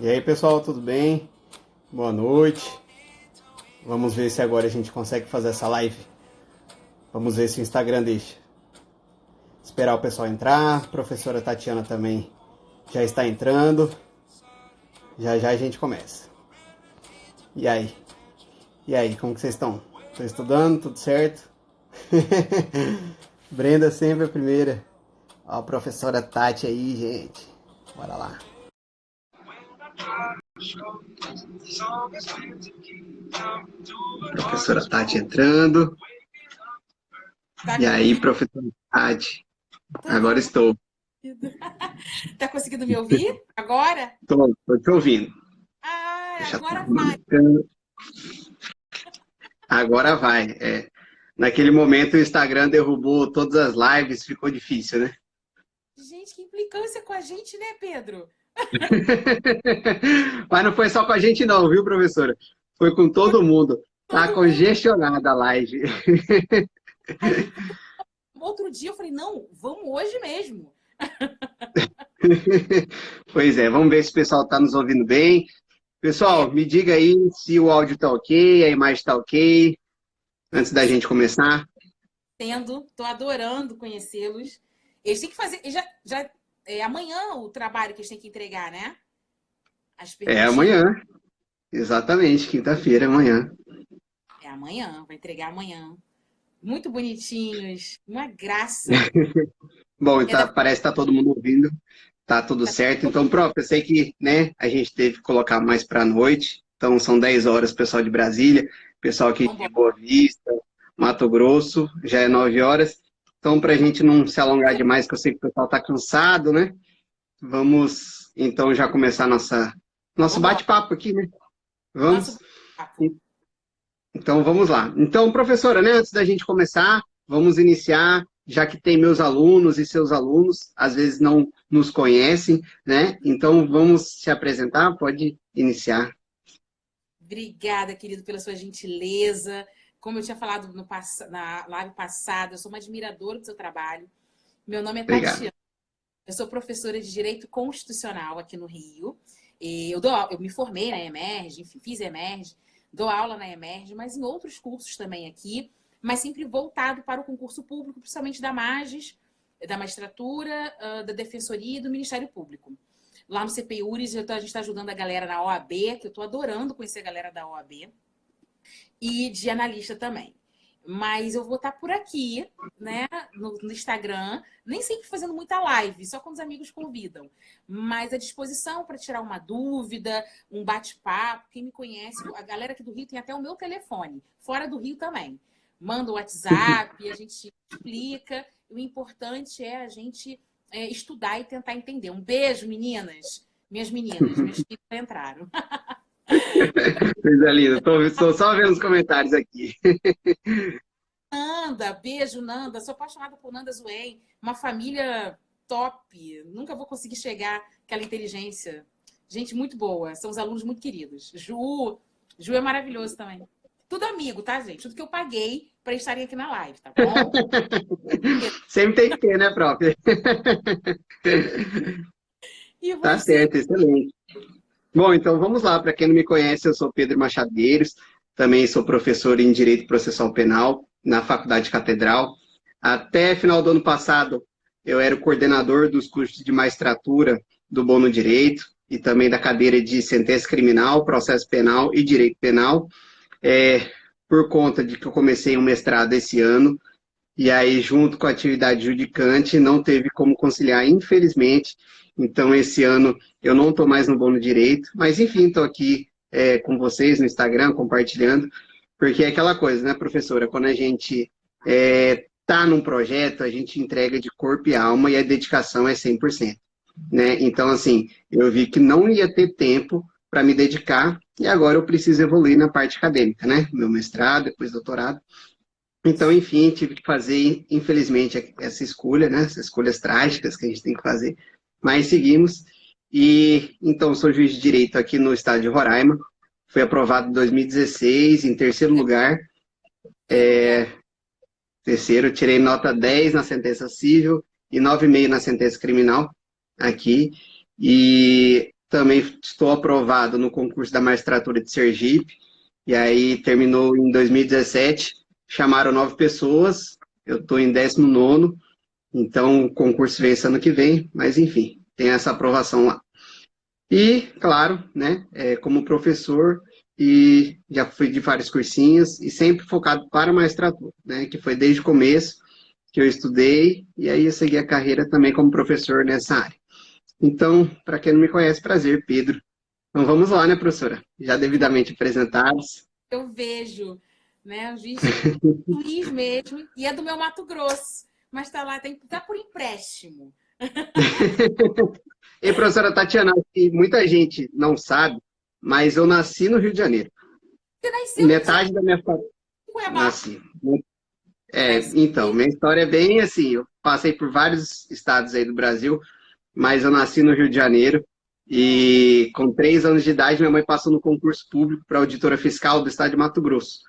E aí, pessoal, tudo bem? Boa noite. Vamos ver se agora a gente consegue fazer essa live. Vamos ver se o Instagram deixa. Esperar o pessoal entrar. A professora Tatiana também já está entrando. Já já a gente começa. E aí? E aí, como que vocês estão? Estão estudando? Tudo certo? Brenda sempre a primeira. Ó, a professora Tati aí, gente. Bora lá. Professora Tati entrando. Tá E me aí, ouvindo? professora Tati? Tudo Agora bem? estou. Tá conseguindo me ouvir agora? Estou te ouvindo. Ah, Deixa eu agora vai. marcando. Agora vai. Naquele momento o Instagram derrubou todas as lives, ficou difícil, né? Gente, que implicância com a gente, né, Pedro? Mas não foi só com a gente não, viu, professora? Foi com todo mundo. Tá Todo mundo. congestionada a live. Aí, outro dia eu falei, não, vamos hoje mesmo. Pois é, vamos ver se o pessoal está nos ouvindo bem. É, Pessoal, me diga aí se o áudio está ok, a imagem está ok, antes da gente começar. tô adorando conhecê-los. Eles têm que fazer, é amanhã o trabalho que eles têm que entregar, né? As É perguntinhas. amanhã, exatamente, quinta-feira, amanhã. É amanhã, vai entregar amanhã. Muito bonitinhos, uma graça. Bom, É da, parece que está todo mundo ouvindo. Tá tudo tá certo. Então, próprio, eu sei que, né, a gente teve que colocar mais para a noite. Então, são 10 horas, pessoal de Brasília, pessoal aqui de vambora. Boa Vista, Mato Grosso, já é 9 horas. Então, para a gente não se alongar demais, que eu sei que o pessoal está cansado, né? Vamos, então, já começar nosso Vambora. bate-papo aqui, né? Nosso Vamos? papo. Então vamos lá. Então, professora, né, antes da gente começar, vamos iniciar, já que tem meus alunos e seus alunos, às vezes não nos conhecem, né? Então vamos se apresentar, pode iniciar. Obrigada, querido, pela sua gentileza. Como eu tinha falado na live passada, eu sou uma admiradora do seu trabalho. Meu nome é Obrigado. Tatiana. Eu sou professora de Direito Constitucional aqui no Rio. Eu me formei na Emerge, enfim, fiz Emerge, dou aula na Emerge, mas em outros cursos também aqui, mas sempre voltado para o concurso público, principalmente da Magis, da magistratura, da Defensoria e do Ministério Público. Lá no CPURIS, a gente está ajudando a galera na OAB, que eu estou adorando conhecer a galera da OAB, e de analista também. Mas eu vou estar por aqui, né, no Instagram, nem sempre fazendo muita live, só quando os amigos convidam. Mas à disposição para tirar uma dúvida, um bate-papo. Quem me conhece, a galera aqui do Rio tem até o meu telefone, fora do Rio também. Manda o WhatsApp, a gente explica. O importante é a gente estudar e tentar entender. Um beijo, meninas. Minhas meninas, meus filhos entraram. Coisa linda, estou só vendo os comentários aqui. Nanda, beijo, Nanda. Sou apaixonada por Nanda Zuen. Uma família top. Nunca vou conseguir chegar àquela inteligência. Gente muito boa. São os alunos muito queridos. Ju é maravilhoso também. Tudo amigo, tá, gente? Tudo que eu paguei para estarem aqui na live, tá bom? Sempre tem que ter, né, próprio? E Tá você? certo, excelente. Bom, então vamos lá. Para quem não me conhece, eu sou Pedro Machadeiros, também sou professor em Direito Processual Penal na Faculdade Catedral. Até final do ano passado, eu era o coordenador dos cursos de magistratura do Bono Direito e também da cadeira de sentença criminal, processo penal e direito penal. Por conta de que eu comecei um mestrado esse ano, e aí, junto com a atividade judicante, não teve como conciliar, infelizmente. Então, esse ano eu não estou mais no Bono Direito, mas enfim, estou aqui com vocês no Instagram, compartilhando, porque é aquela coisa, né, professora? Quando a gente está num projeto, a gente entrega de corpo e alma e a dedicação é 100%. Né? Então, assim, eu vi que não ia ter tempo para me dedicar e agora eu preciso evoluir na parte acadêmica, né? Meu mestrado, depois doutorado. Então, enfim, tive que fazer, infelizmente, essa escolha, né? Essas escolhas trágicas que a gente tem que fazer, mas seguimos. E então, sou juiz de direito aqui no estado de Roraima. Fui aprovado em 2016, em terceiro lugar. Que lugar. Terceiro, tirei nota 10 na sentença civil e 9,5 na sentença criminal aqui. E também estou aprovado no concurso da magistratura de Sergipe, e aí terminou em 2017, chamaram 9 pessoas, eu estou em 19º, então o concurso vem esse ano que vem, mas enfim, tem essa aprovação lá. E, claro, né, como professor, e já fui de vários cursinhos, e sempre focado para a magistratura, né, que foi desde o começo que eu estudei, e aí eu segui a carreira também como professor nessa área. Então, para quem não me conhece, prazer, Pedro. Então vamos lá, né, professora? Já devidamente apresentados. Eu vejo, né? Os vídeos Luiz mesmo, e é do meu Mato Grosso, mas tá lá, tá por empréstimo. E professora Tatiana, acho que muita gente não sabe, mas eu nasci no Rio de Janeiro. Você nasceu Metade da minha família. em Cuiabá? Nasci. Então, minha história é bem assim, eu passei por vários estados aí do Brasil, mas eu nasci no Rio de Janeiro e com 3 anos de idade minha mãe passou no concurso público para auditora fiscal do estado de Mato Grosso.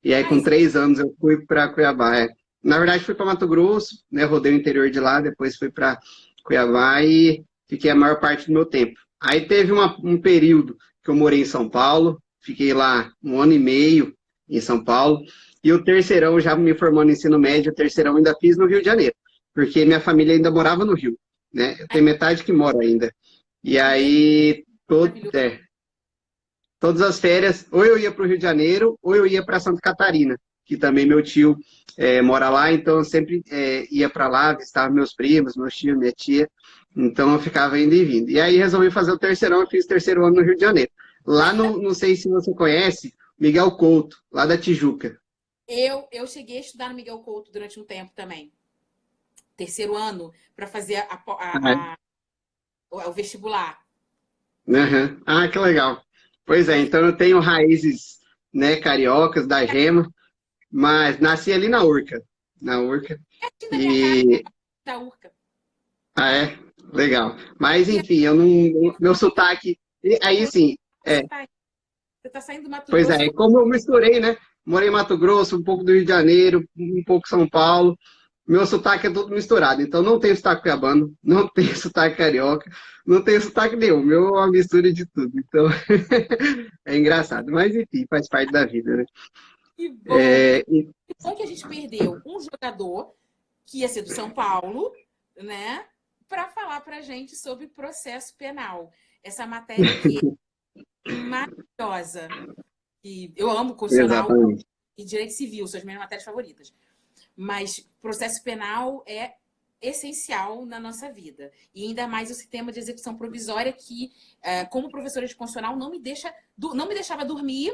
E aí com 3 anos eu fui para Cuiabá. Na verdade fui para Mato Grosso, né, rodei o interior de lá, depois fui para Cuiabá e fiquei a maior parte do meu tempo. Aí teve um período que eu morei em São Paulo, fiquei lá 1 ano e meio em São Paulo, e o terceirão, já me formando no ensino médio, o terceirão ainda fiz no Rio de Janeiro, porque minha família ainda morava no Rio, né? Eu tenho metade que mora ainda. E aí, todas as férias, ou eu ia para o Rio de Janeiro, ou eu ia para Santa Catarina, que também meu tio mora lá, então eu sempre ia para lá, visitava meus primos, meus tios, minha tia, então eu ficava indo e vindo. E aí resolvi fazer o terceirão, eu fiz o terceiro ano no Rio de Janeiro. Lá no, não sei se você conhece, Miguel Couto, lá da Tijuca. Eu cheguei a estudar no Miguel Couto durante um tempo também. Terceiro ano, para fazer o vestibular. Uhum. Ah, que legal. Pois é, então eu tenho raízes, né, cariocas, da Gema, mas nasci ali na Urca, Pertinho da minha casa, e... da Urca. Ah, é? Legal. Mas, enfim, eu não... Meu sotaque... Aí, sim, Você tá saindo do Mato pois Grosso. é, como eu misturei, né, morei em Mato Grosso, um pouco do Rio de Janeiro, um pouco São Paulo, meu sotaque é tudo misturado, então não tem sotaque cuiabano, não tem sotaque carioca, não tem sotaque nenhum, meu é uma mistura de tudo, então é engraçado, mas enfim, faz parte da vida, né? Que bom. Que bom que a gente perdeu um jogador que ia ser do São Paulo, né, para falar pra gente sobre processo penal. Essa matéria que é maravilhosa. E eu amo constitucional Exatamente. e direito civil, são as minhas matérias favoritas. Mas processo penal é essencial na nossa vida. E ainda mais esse tema de execução provisória que, como professora de constitucional, não me deixava dormir.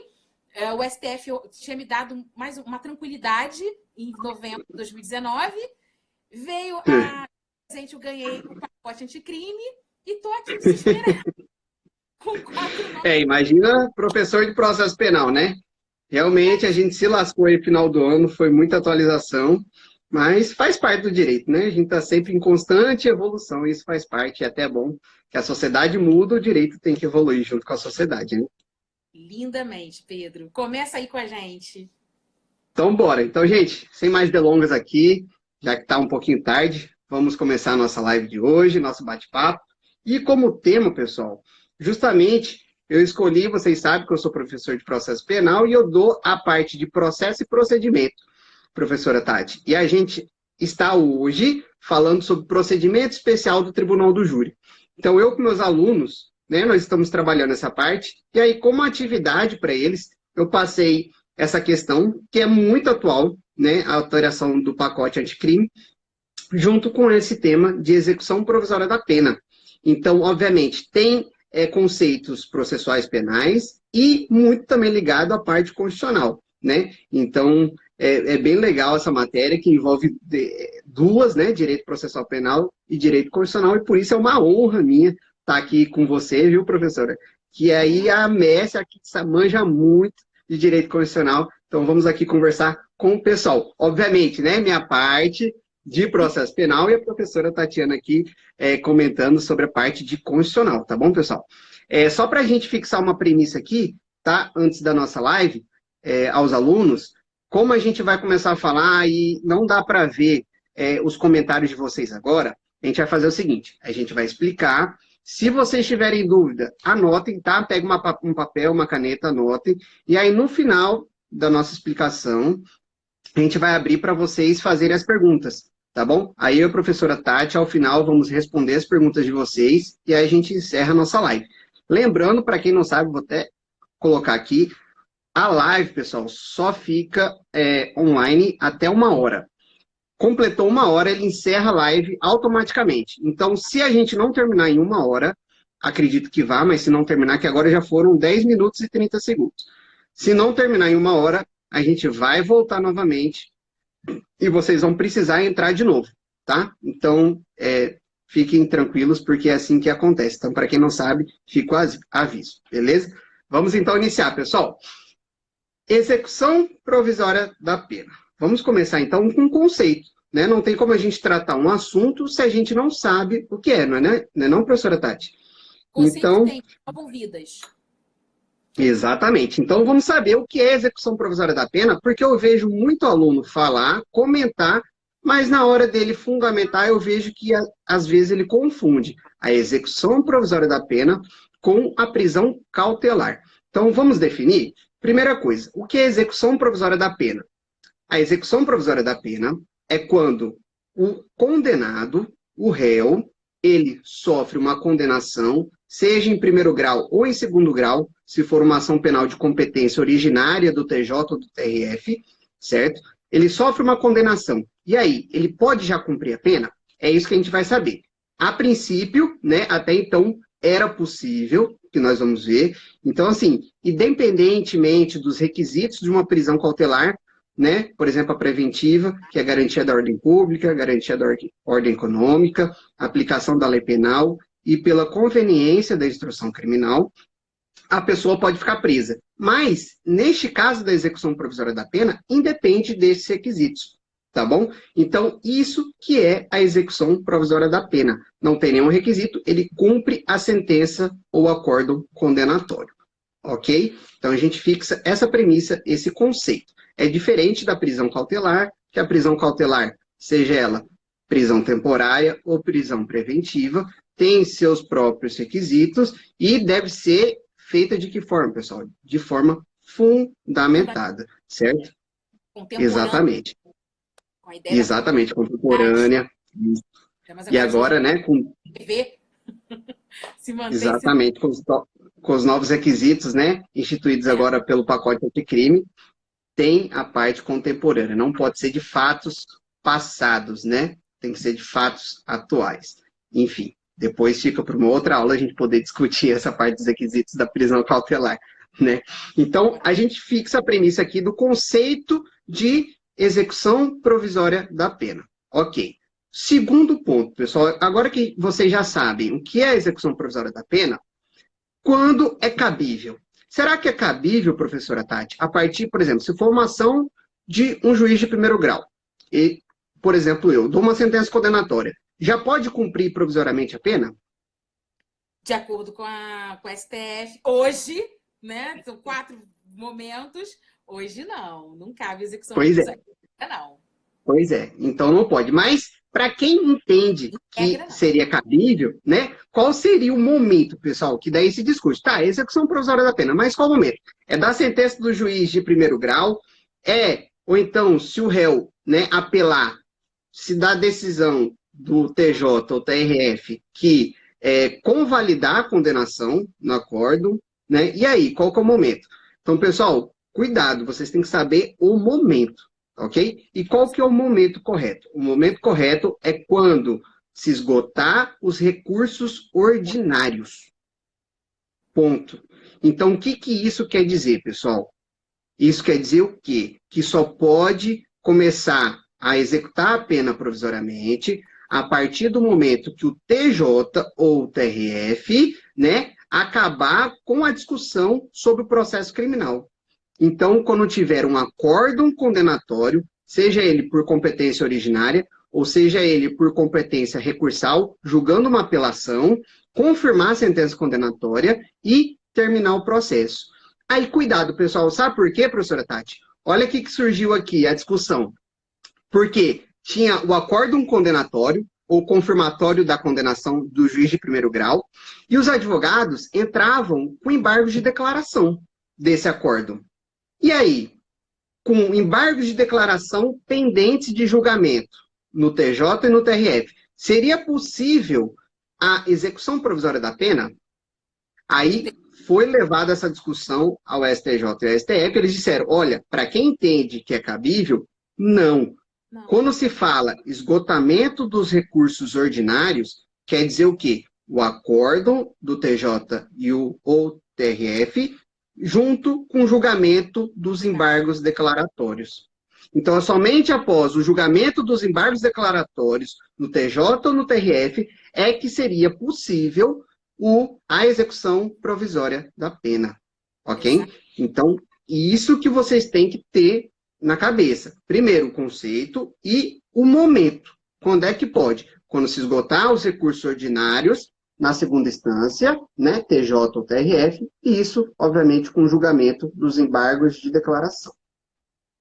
O STF tinha me dado mais uma tranquilidade em novembro de 2019. Veio a presente, eu ganhei o pacote anticrime e estou aqui desesperada. Com 4 Imagina professor de processo penal, né? Realmente a gente se lascou aí no final do ano, foi muita atualização, mas faz parte do direito, né? A gente está sempre em constante evolução, e isso faz parte, é até bom que a sociedade muda, o direito tem que evoluir junto com a sociedade, né? Lindamente, Pedro. Começa aí com a gente. Então, bora. Então, gente, sem mais delongas aqui, já que está um pouquinho tarde, vamos começar a nossa live de hoje, nosso bate-papo. E como tema, pessoal, justamente eu escolhi, vocês sabem que eu sou professor de processo penal e eu dou a parte de processo e procedimento, professora Tati. E a gente está hoje falando sobre procedimento especial do Tribunal do Júri. Então, eu com meus alunos, né, nós estamos trabalhando essa parte, e aí, como atividade para eles, eu passei essa questão, que é muito atual, né, a alteração do pacote anticrime, junto com esse tema de execução provisória da pena. Então, obviamente, tem conceitos processuais penais e muito também ligado à parte constitucional, né? Então, é bem legal essa matéria que envolve duas, né? Direito processual penal e direito constitucional, e por isso é uma honra minha estar aqui com você, viu, professora? Que aí a Messi aqui manja muito de direito constitucional, então vamos aqui conversar com o pessoal. Obviamente, né? Minha parte de processo penal e a professora Tatiana aqui comentando sobre a parte de constitucional, tá bom, pessoal? Só para a gente fixar uma premissa aqui, tá? Antes da nossa live, aos alunos, como a gente vai começar a falar e não dá para ver os comentários de vocês agora, a gente vai fazer o seguinte, a gente vai explicar, Se vocês tiverem dúvida, anotem, tá? Pega um papel, uma caneta, anotem. E aí, no final da nossa explicação, a gente vai abrir para vocês fazerem as perguntas, tá bom? Aí eu e a professora Tati, ao final, vamos responder as perguntas de vocês e aí a gente encerra a nossa live. Lembrando, para quem não sabe, vou até colocar aqui, a live, pessoal, só fica online até 1 hora. Completou 1 hora, ele encerra a live automaticamente. Então, se a gente não terminar em 1 hora, acredito que vá, mas se não terminar, que agora já foram 10 minutos e 30 segundos. Se não terminar em 1 hora, a gente vai voltar novamente e vocês vão precisar entrar de novo, tá? Então, fiquem tranquilos, porque é assim que acontece. Então, para quem não sabe, fica o aviso, beleza? Vamos então iniciar, pessoal. Execução provisória da pena. Vamos começar então com um conceito, né? Não tem como a gente tratar um assunto se a gente não sabe o que é, não é, não, professora Tati? Conceito então, tem, salvam vidas. Exatamente. Então, vamos saber o que é execução provisória da pena, porque eu vejo muito aluno falar, comentar, mas na hora dele fundamentar, eu vejo que, às vezes, ele confunde a execução provisória da pena com a prisão cautelar. Então, vamos definir? Primeira coisa, o que é execução provisória da pena? A execução provisória da pena é quando o condenado, o réu, ele sofre uma condenação, seja em primeiro grau ou em segundo grau, se for uma ação penal de competência originária do TJ ou do TRF, certo? Ele sofre uma condenação. E aí, ele pode já cumprir a pena? É isso que a gente vai saber. A princípio, né, até então, era possível, que nós vamos ver. Então, assim, independentemente dos requisitos de uma prisão cautelar, né, por exemplo, a preventiva, que é a garantia da ordem pública, a garantia da ordem econômica, a aplicação da lei penal e pela conveniência da instrução criminal, a pessoa pode ficar presa. Mas, neste caso da execução provisória da pena, independe desses requisitos, tá bom? Então, isso que é a execução provisória da pena. Não tem nenhum requisito, ele cumpre a sentença ou acórdão condenatório, ok? Então, a gente fixa essa premissa, esse conceito. É diferente da prisão cautelar, que a prisão cautelar, seja ela prisão temporária ou prisão preventiva, tem seus próprios requisitos e deve ser feita de que forma, pessoal? De forma fundamentada, certo? Exatamente. Com a ideia Exatamente, contemporânea. E agora, né, com... se manter, exatamente, com os novos requisitos, né, instituídos agora pelo pacote anticrime, tem a parte contemporânea. Não pode ser de fatos passados, né? Tem que ser de fatos atuais. Enfim, depois fica para uma outra aula a gente poder discutir essa parte dos requisitos da prisão cautelar, né? Então, a gente fixa a premissa aqui do conceito de execução provisória da pena. Ok. Segundo ponto, pessoal, agora que vocês já sabem o que é a execução provisória da pena, quando é cabível? Será que é cabível, professora Tati, a partir, por exemplo, se for uma ação de um juiz de primeiro grau, e, por exemplo, eu dou uma sentença condenatória, já pode cumprir provisoriamente a pena? De acordo com o STF, hoje, né, são 4 momentos, hoje não cabe execução provisória, não. Pois é, então não pode, mas para quem entende que seria cabível, né? Qual seria o momento, pessoal, que daí se discute? Tá, execução provisória da pena, mas qual momento? É da sentença do juiz de primeiro grau? Ou então, se o réu, né, apelar, se dá decisão do TJ ou TRF que convalidar a condenação no acórdão, né? E aí, qual que é o momento? Então, pessoal, cuidado, vocês têm que saber o momento. Ok? E qual que é o momento correto? O momento correto é quando se esgotar os recursos ordinários. Ponto. Então, o que isso quer dizer, pessoal? Isso quer dizer o quê? Que só pode começar a executar a pena provisoriamente a partir do momento que o TJ ou o TRF, né, acabar com a discussão sobre o processo criminal. Então, quando tiver um acórdão condenatório, seja ele por competência originária, ou seja ele por competência recursal, julgando uma apelação, confirmar a sentença condenatória e terminar o processo. Aí, cuidado, pessoal. Sabe por quê, professora Tati? Olha o que surgiu aqui, a discussão. Porque tinha o acórdão condenatório, ou confirmatório da condenação do juiz de primeiro grau, e os advogados entravam com embargos de declaração desse acordo. E aí, com embargos de declaração pendentes de julgamento no TJ e no TRF, seria possível a execução provisória da pena? Aí foi levada essa discussão ao STJ e ao STF, eles disseram, olha, para quem entende que é cabível, não. Quando se fala esgotamento dos recursos ordinários, quer dizer o quê? O acórdão do TJ e o TRF, junto com o julgamento dos embargos declaratórios. Então, é somente após o julgamento dos embargos declaratórios no TJ ou no TRF é que seria possível a execução provisória da pena. Ok? Então, isso que vocês têm que ter na cabeça. Primeiro, o conceito e o momento. Quando é que pode? Quando se esgotar os recursos ordinários na segunda instância, né, TJ ou TRF, e isso, obviamente, com o julgamento dos embargos de declaração.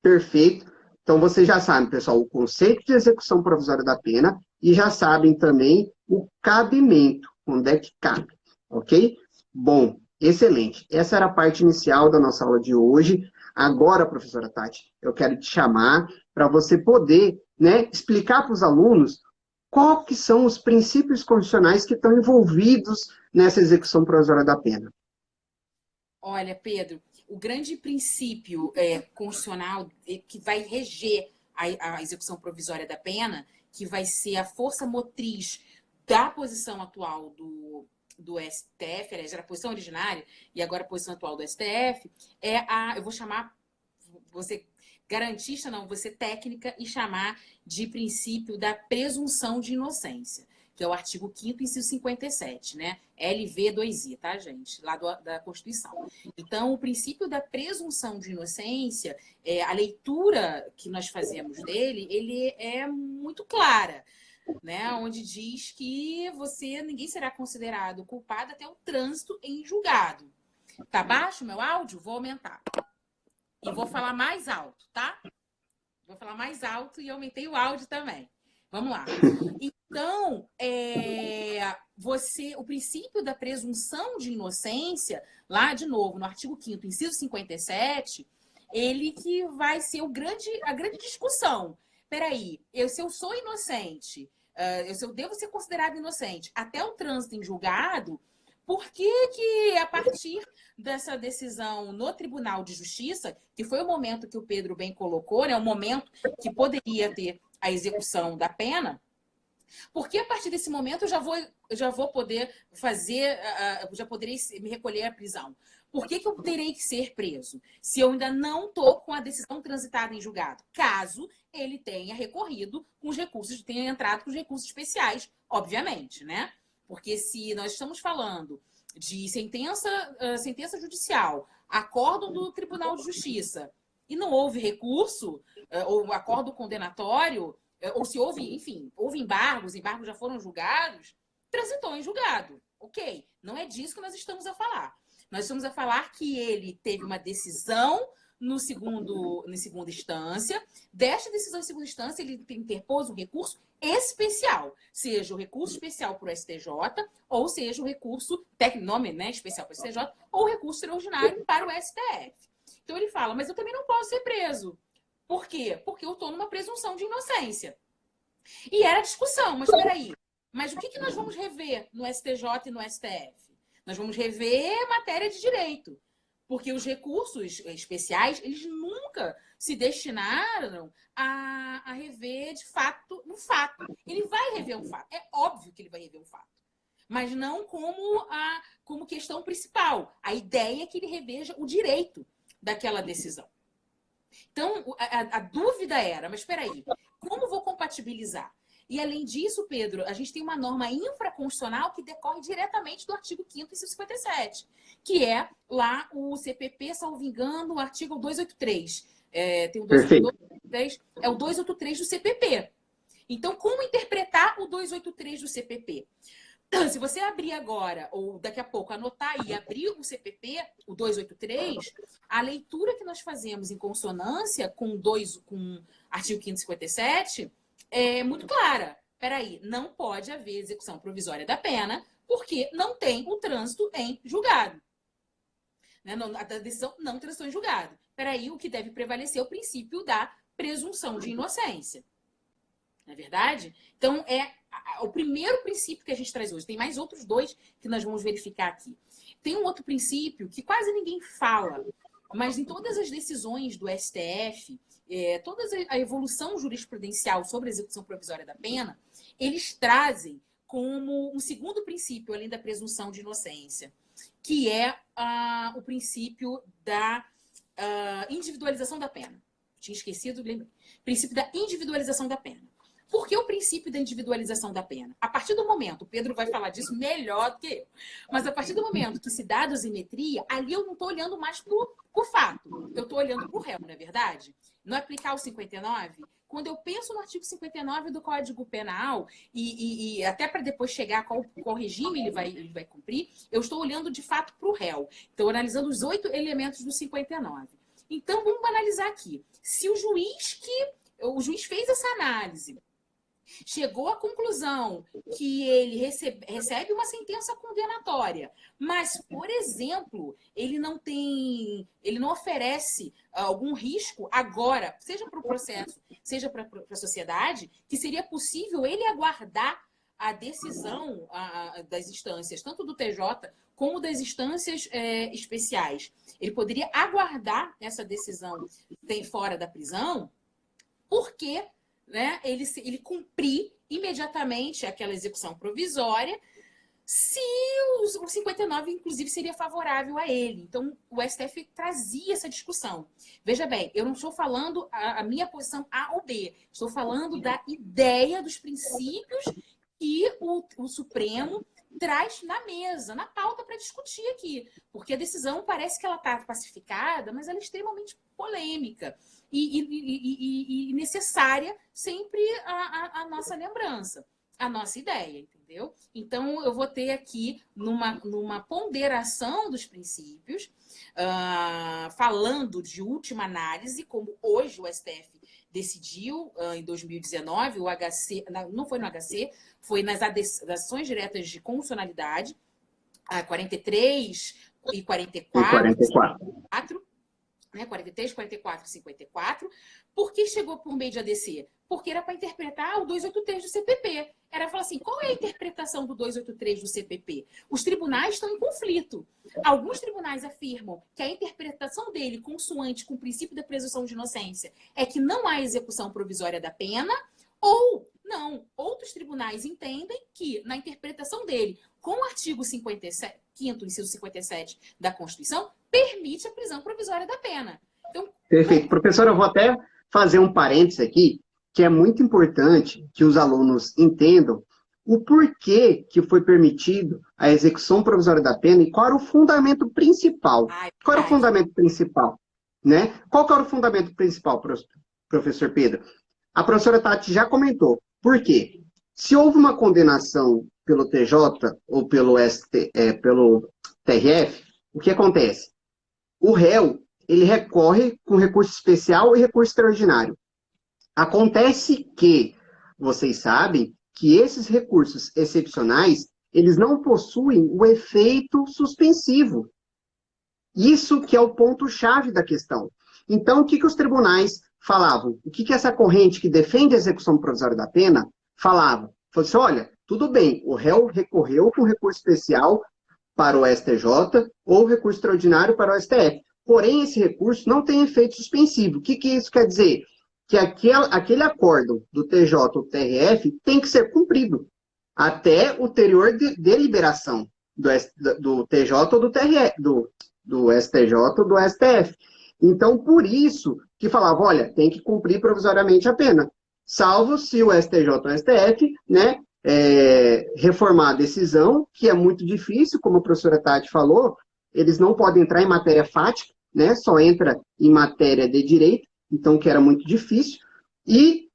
Perfeito. Então, vocês já sabem, pessoal, o conceito de execução provisória da pena e já sabem também o cabimento, onde é que cabe, ok? Bom, excelente. Essa era a parte inicial da nossa aula de hoje. Agora, professora Tati, eu quero te chamar para você poder, né, explicar para os alunos quais que são os princípios constitucionais que estão envolvidos nessa execução provisória da pena. Olha, Pedro, o grande princípio constitucional que vai reger a execução provisória da pena, que vai ser a força motriz da posição atual do STF, aliás, era a posição originária, e agora a posição atual do STF, eu vou chamar, você garantista, não, você técnica, e chamar de princípio da presunção de inocência, que é o artigo 5º, inciso 57, né? LV2I, tá, gente? Lá da Constituição. Então, o princípio da presunção de inocência, a leitura que nós fazemos dele, ele é muito clara, né? Onde diz que ninguém será considerado culpado até o trânsito em julgado. Tá baixo o meu áudio? Vou aumentar. E vou falar mais alto, tá? Vou falar mais alto e aumentei o áudio também. Vamos lá. Então, o princípio da presunção de inocência, lá de novo, no artigo 5º, inciso 57, ele que vai ser a grande discussão. Peraí, se eu sou inocente, se eu devo ser considerado inocente até o trânsito em julgado, por que a partir dessa decisão no Tribunal de Justiça, que foi o momento que o Pedro bem colocou, né, o momento que poderia ter a execução da pena, porque a partir desse momento eu já vou poder fazer, já poderei me recolher à prisão? Por que eu terei que ser preso se eu ainda não estou com a decisão transitada em julgado? Caso ele tenha recorrido com os recursos, tenha entrado com os recursos especiais, obviamente, né? Porque se nós estamos falando de sentença judicial, acórdão do Tribunal de Justiça, e não houve recurso, ou acordo condenatório, ou se houve, enfim, houve embargos já foram julgados, transitou em julgado. Ok, não é disso que nós estamos a falar. Nós estamos a falar que ele teve uma decisão na segunda instância. Desta decisão em segunda instância, ele interpôs um recurso especial, seja o recurso especial para o STJ, ou seja o recurso, nome, né, especial para o STJ, ou o recurso extraordinário para o STF. Então ele fala, mas eu também não posso ser preso. Por quê? Porque eu estou numa presunção de inocência. E era discussão, mas peraí, mas o que nós vamos rever no STJ e no STF? Nós vamos rever matéria de direito. Porque os recursos especiais, eles nunca se destinaram a rever de fato um fato. Ele vai rever um fato. É óbvio que ele vai rever um fato. Mas não como questão principal. A ideia é que ele reveja o direito daquela decisão. Então, a dúvida era, mas espera aí, como vou compatibilizar? E, além disso, Pedro, a gente tem uma norma infraconstitucional que decorre diretamente do artigo 5º, inciso 57, que é lá o CPP, salvo engano, o artigo 283. Tem o 283, é o 283 do CPP. Então, como interpretar o 283 do CPP? Se você abrir agora, ou daqui a pouco anotar e abrir o CPP, o 283, a leitura que nós fazemos em consonância com o artigo 557 é muito clara. peraí, não pode haver execução provisória da pena porque não tem o trânsito em julgado. Né? A decisão não transitou em julgado. Peraí, o que deve prevalecer é o princípio da presunção de inocência. Não é verdade? Então, é o primeiro princípio que a gente traz hoje. Tem mais outros dois que nós vamos verificar aqui. Tem um outro princípio que quase ninguém fala, mas em todas as decisões do STF, toda a evolução jurisprudencial sobre a execução provisória da pena, eles trazem como um segundo princípio, além da presunção de inocência, que é o princípio da individualização da pena. Tinha esquecido, lembrei. Princípio da individualização da pena. Por que o princípio da individualização da pena? A partir do momento, o Pedro vai falar disso melhor do que eu, mas a partir do momento que se dá a dosimetria, ali eu não estou olhando mais para o fato, eu estou olhando para o réu, não é verdade? Não aplicar o 59, quando eu penso no artigo 59 do Código Penal, e até para depois chegar qual regime ele vai cumprir, eu estou olhando de fato para o réu. Estou analisando os 8 elementos do 59. Então, vamos analisar aqui. Se o juiz fez essa análise, chegou à conclusão que ele recebe uma sentença condenatória, mas, por exemplo, ele não oferece algum risco agora, seja para o processo, seja para a sociedade, que seria possível ele aguardar a decisão das instâncias, tanto do TJ como das instâncias especiais. Ele poderia aguardar essa decisão fora da prisão, porque ele cumprir imediatamente aquela execução provisória, se o 59, inclusive, seria favorável a ele. Então, o STF trazia essa discussão. Veja bem, eu não estou falando a minha posição A ou B, estou falando da ideia dos princípios que o Supremo traz na mesa, na pauta para discutir aqui. Porque a decisão parece que ela está pacificada, mas ela é extremamente polêmica e necessária sempre a nossa lembrança, a nossa ideia, entendeu? Então, eu vou ter aqui, numa ponderação dos princípios, falando de última análise, como hoje o STF decidiu em 2019, o HC, não foi no HC, foi nas ações diretas de constitucionalidade, 43 e 44. 43, 44 e 54. Por que chegou por meio de ADC? Porque era para interpretar o 283 do CPP. Era falar assim, qual é a interpretação do 283 do CPP? Os tribunais estão em conflito. Alguns tribunais afirmam que a interpretação dele, consoante com o princípio da presunção de inocência, é que não há execução provisória da pena, ou não. Outros tribunais entendem que, na interpretação dele, com o artigo 57, 5º, inciso 57 da Constituição, permite a prisão provisória da pena. Então, perfeito. Professora, eu vou até fazer um parênteses aqui, que é muito importante que os alunos entendam o porquê que foi permitido a execução provisória da pena e qual era o fundamento principal. Qual era o fundamento principal? Né? Qual que era o fundamento principal, professor Pedro? A professora Tati já comentou. Por quê? Se houve uma condenação pelo TJ ou pelo TRF, o que acontece? O réu, ele recorre com recurso especial e recurso extraordinário. Acontece que, vocês sabem, que esses recursos excepcionais, eles não possuem o efeito suspensivo. Isso que é o ponto-chave da questão. Então, o que os tribunais falavam? O que essa corrente que defende a execução provisória da pena falava? Falou assim, olha, tudo bem, o réu recorreu com recurso especial para o STJ ou recurso extraordinário para o STF. Porém, esse recurso não tem efeito suspensivo. O que isso quer dizer? Que aquele acordo do TJ ou TRF tem que ser cumprido até ulterior deliberação do TJ ou do TRF, do STJ ou do STF. Então, por isso que falava, olha, tem que cumprir provisoriamente a pena, salvo se o STJ ou o STF, né, reformar a decisão, que é muito difícil, como a professora Tati falou, eles não podem entrar em matéria fática, né, só entra em matéria de direito, então que era muito difícil, e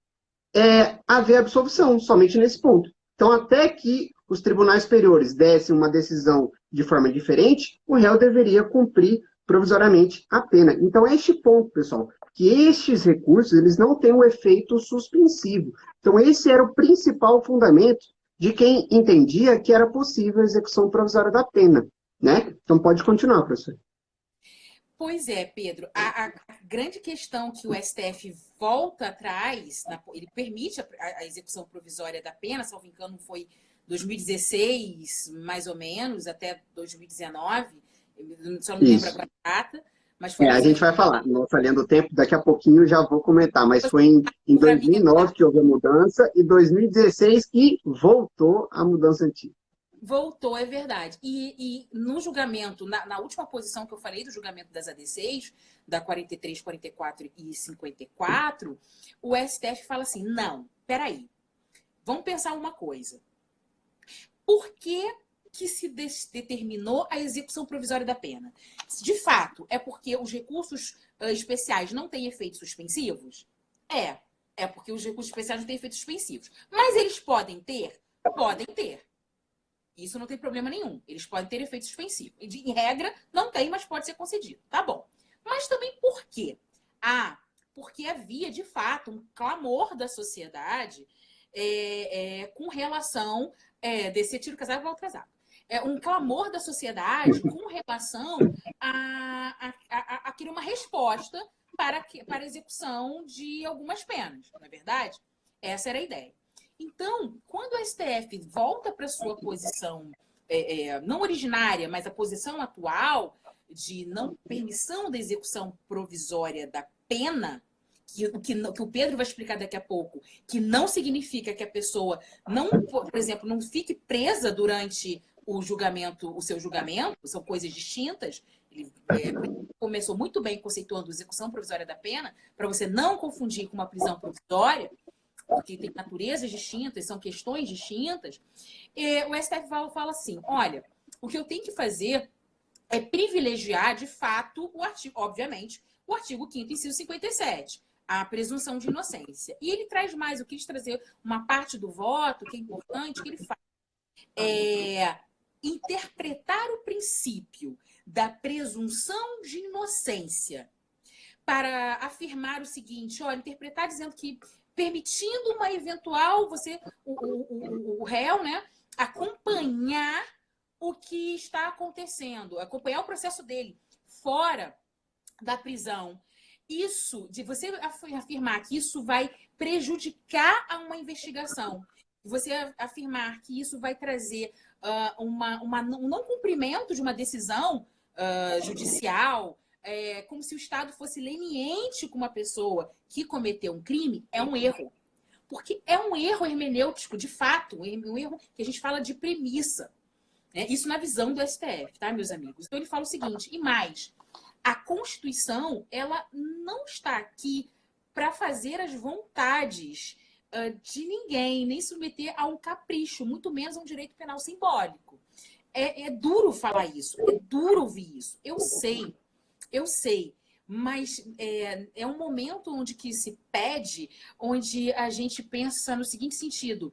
haver absolvição, somente nesse ponto. Então, até que os tribunais superiores dessem uma decisão de forma diferente, o réu deveria cumprir provisoriamente a pena. Então, é este ponto, pessoal, que estes recursos eles não têm um efeito suspensivo. Então, esse era o principal fundamento de quem entendia que era possível a execução provisória da pena, né? Então, pode continuar, professor. Pois é, Pedro. A grande questão que o STF volta atrás, ele permite a execução provisória da pena, salvo engano, foi 2016, mais ou menos, até 2019, só não me lembro agora a data, mas foi A gente vai falar, nossa linha do tempo, daqui a pouquinho já vou comentar, mas foi em 2009 que houve a mudança e 2016 que voltou a mudança antiga. Voltou, é verdade. E no julgamento, na última posição que eu falei do julgamento das ADCs, da 43, 44 e 54, o STF fala assim, não, peraí, vamos pensar uma coisa. Por que se determinou a execução provisória da pena? De fato, é porque os recursos especiais não têm efeitos suspensivos? É porque os recursos especiais não têm efeitos suspensivos. Mas eles podem ter? Podem ter. Isso não tem problema nenhum. Eles podem ter efeito suspensivo. Em regra, não tem, mas pode ser concedido. Tá bom. Mas também por quê? Porque havia, de fato, um clamor da sociedade com relação... desse tiro casado volta casado. Um clamor da sociedade com relação a querer uma resposta para a execução de algumas penas. Não é verdade? Essa era a ideia. Então, quando a STF volta para sua posição não originária, mas a posição atual de não permissão da execução provisória da pena, que o Pedro vai explicar daqui a pouco, que não significa que a pessoa não, por exemplo, não fique presa durante o julgamento, o seu julgamento, são coisas distintas. Ele começou muito bem conceituando execução provisória da pena, para você não confundir com uma prisão provisória, porque tem naturezas distintas, são questões distintas. O STF fala assim, olha, o que eu tenho que fazer é privilegiar, de fato, o artigo, obviamente, o artigo 5º, inciso 57, a presunção de inocência. E ele traz mais, eu quis trazer uma parte do voto, que é importante, que ele fala. Interpretar o princípio da presunção de inocência para afirmar o seguinte, olha, interpretar dizendo que permitindo uma eventual, o réu, né, acompanhar o que está acontecendo, acompanhar o processo dele fora da prisão. Isso, de você afirmar que isso vai prejudicar a uma investigação, você afirmar que isso vai trazer um não cumprimento de uma decisão judicial, como se o Estado fosse leniente com uma pessoa que cometeu um crime, é um erro. Porque é um erro hermenêutico, de fato, um erro que a gente fala de premissa. Né? Isso na visão do STF, tá, meus amigos? Então ele fala o seguinte, e mais, a Constituição, ela não está aqui para fazer as vontades de ninguém, nem submeter a um capricho, muito menos a um direito penal simbólico. É duro falar isso, é duro ouvir isso. Eu sei, mas é um momento onde que se pede, onde a gente pensa no seguinte sentido.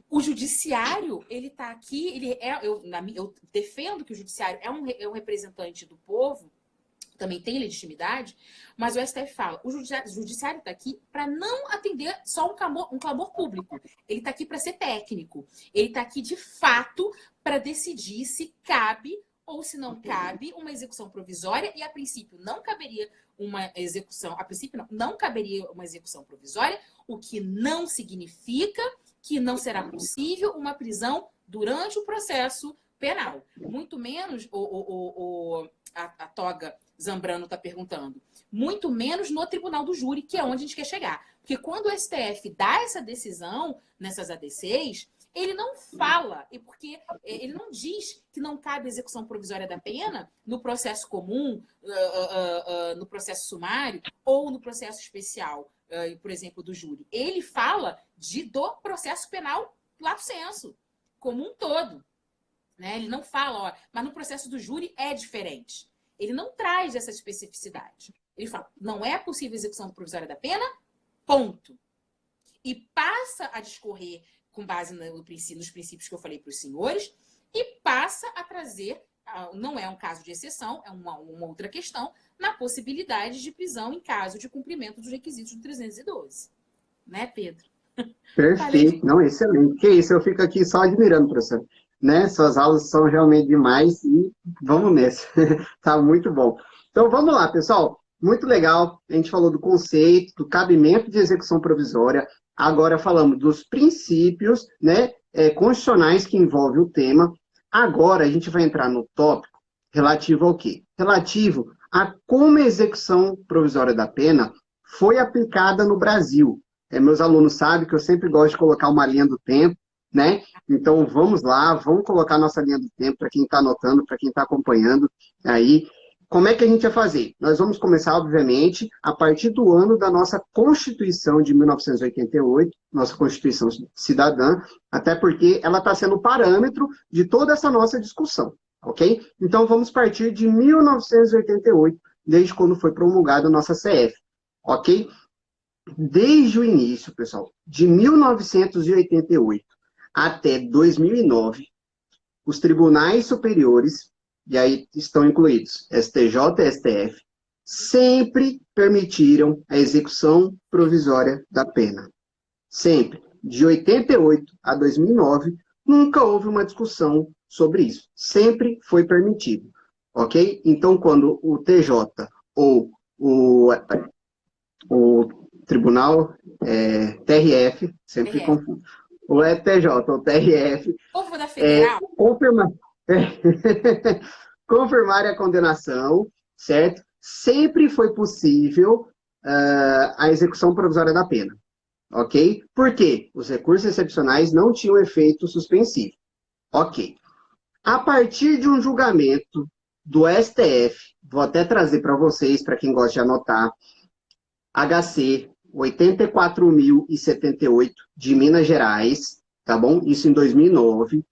O judiciário, ele está aqui, eu defendo que o judiciário é um representante do povo, também tem legitimidade, mas o STF fala, o judiciário está aqui para não atender só um clamor público. Ele está aqui para ser técnico. Ele está aqui, de fato, para decidir se cabe ou se não cabe uma execução provisória, e a princípio não caberia uma execução, não caberia uma execução provisória, o que não significa que não será possível uma prisão durante o processo penal. Muito menos, a Toga Zambrano está perguntando, muito menos no tribunal do júri, que é onde a gente quer chegar. Porque quando o STF dá essa decisão nessas ADCs, ele não fala, porque ele não diz que não cabe execução provisória da pena no processo comum, no processo sumário ou no processo especial, por exemplo, do júri. Ele fala do processo penal lato sensu, como um todo. Né? Ele não fala, mas no processo do júri é diferente. Ele não traz essa especificidade. Ele fala, não é possível execução provisória da pena, ponto. E passa a discorrer com base nos princípios que eu falei para os senhores, e passa a trazer não é um caso de exceção, é uma outra questão, na possibilidade de prisão em caso de cumprimento dos requisitos do 312. Né, Pedro? Perfeito, não, excelente. Que isso, eu fico aqui só admirando, professor. Né? Suas aulas são realmente demais e vamos nessa. Tá muito bom. Então vamos lá, pessoal. Muito legal. A gente falou do conceito, do cabimento de execução provisória. Agora falamos dos princípios, né, constitucionais que envolvem o tema. Agora a gente vai entrar no tópico relativo ao quê? Relativo a como a execução provisória da pena foi aplicada no Brasil. Meus alunos sabem que eu sempre gosto de colocar uma linha do tempo, né? Então, vamos lá, vamos colocar nossa linha do tempo para quem está anotando, para quem está acompanhando aí. Como é que a gente vai fazer? Nós vamos começar, obviamente, a partir do ano da nossa Constituição de 1988, nossa Constituição Cidadã, até porque ela está sendo o parâmetro de toda essa nossa discussão, ok? Então, vamos partir de 1988, desde quando foi promulgada a nossa CF, ok? Desde o início, pessoal, de 1988 até 2009, os tribunais superiores, e aí estão incluídos STJ e STF, sempre permitiram a execução provisória da pena. Sempre. De 88 a 2009, nunca houve uma discussão sobre isso. Sempre foi permitido. Ok? Então, quando o TJ ou o Tribunal TRF, sempre confundo, o TJ ou TRF, Confundo a Federal. Confirmar a condenação, certo? Sempre foi possível a execução provisória da pena, ok? Por quê? Os recursos excepcionais não tinham efeito suspensivo, ok? A partir de um julgamento do STF, vou até trazer para vocês, para quem gosta de anotar, HC 84.078 de Minas Gerais, tá bom? Isso em 2009.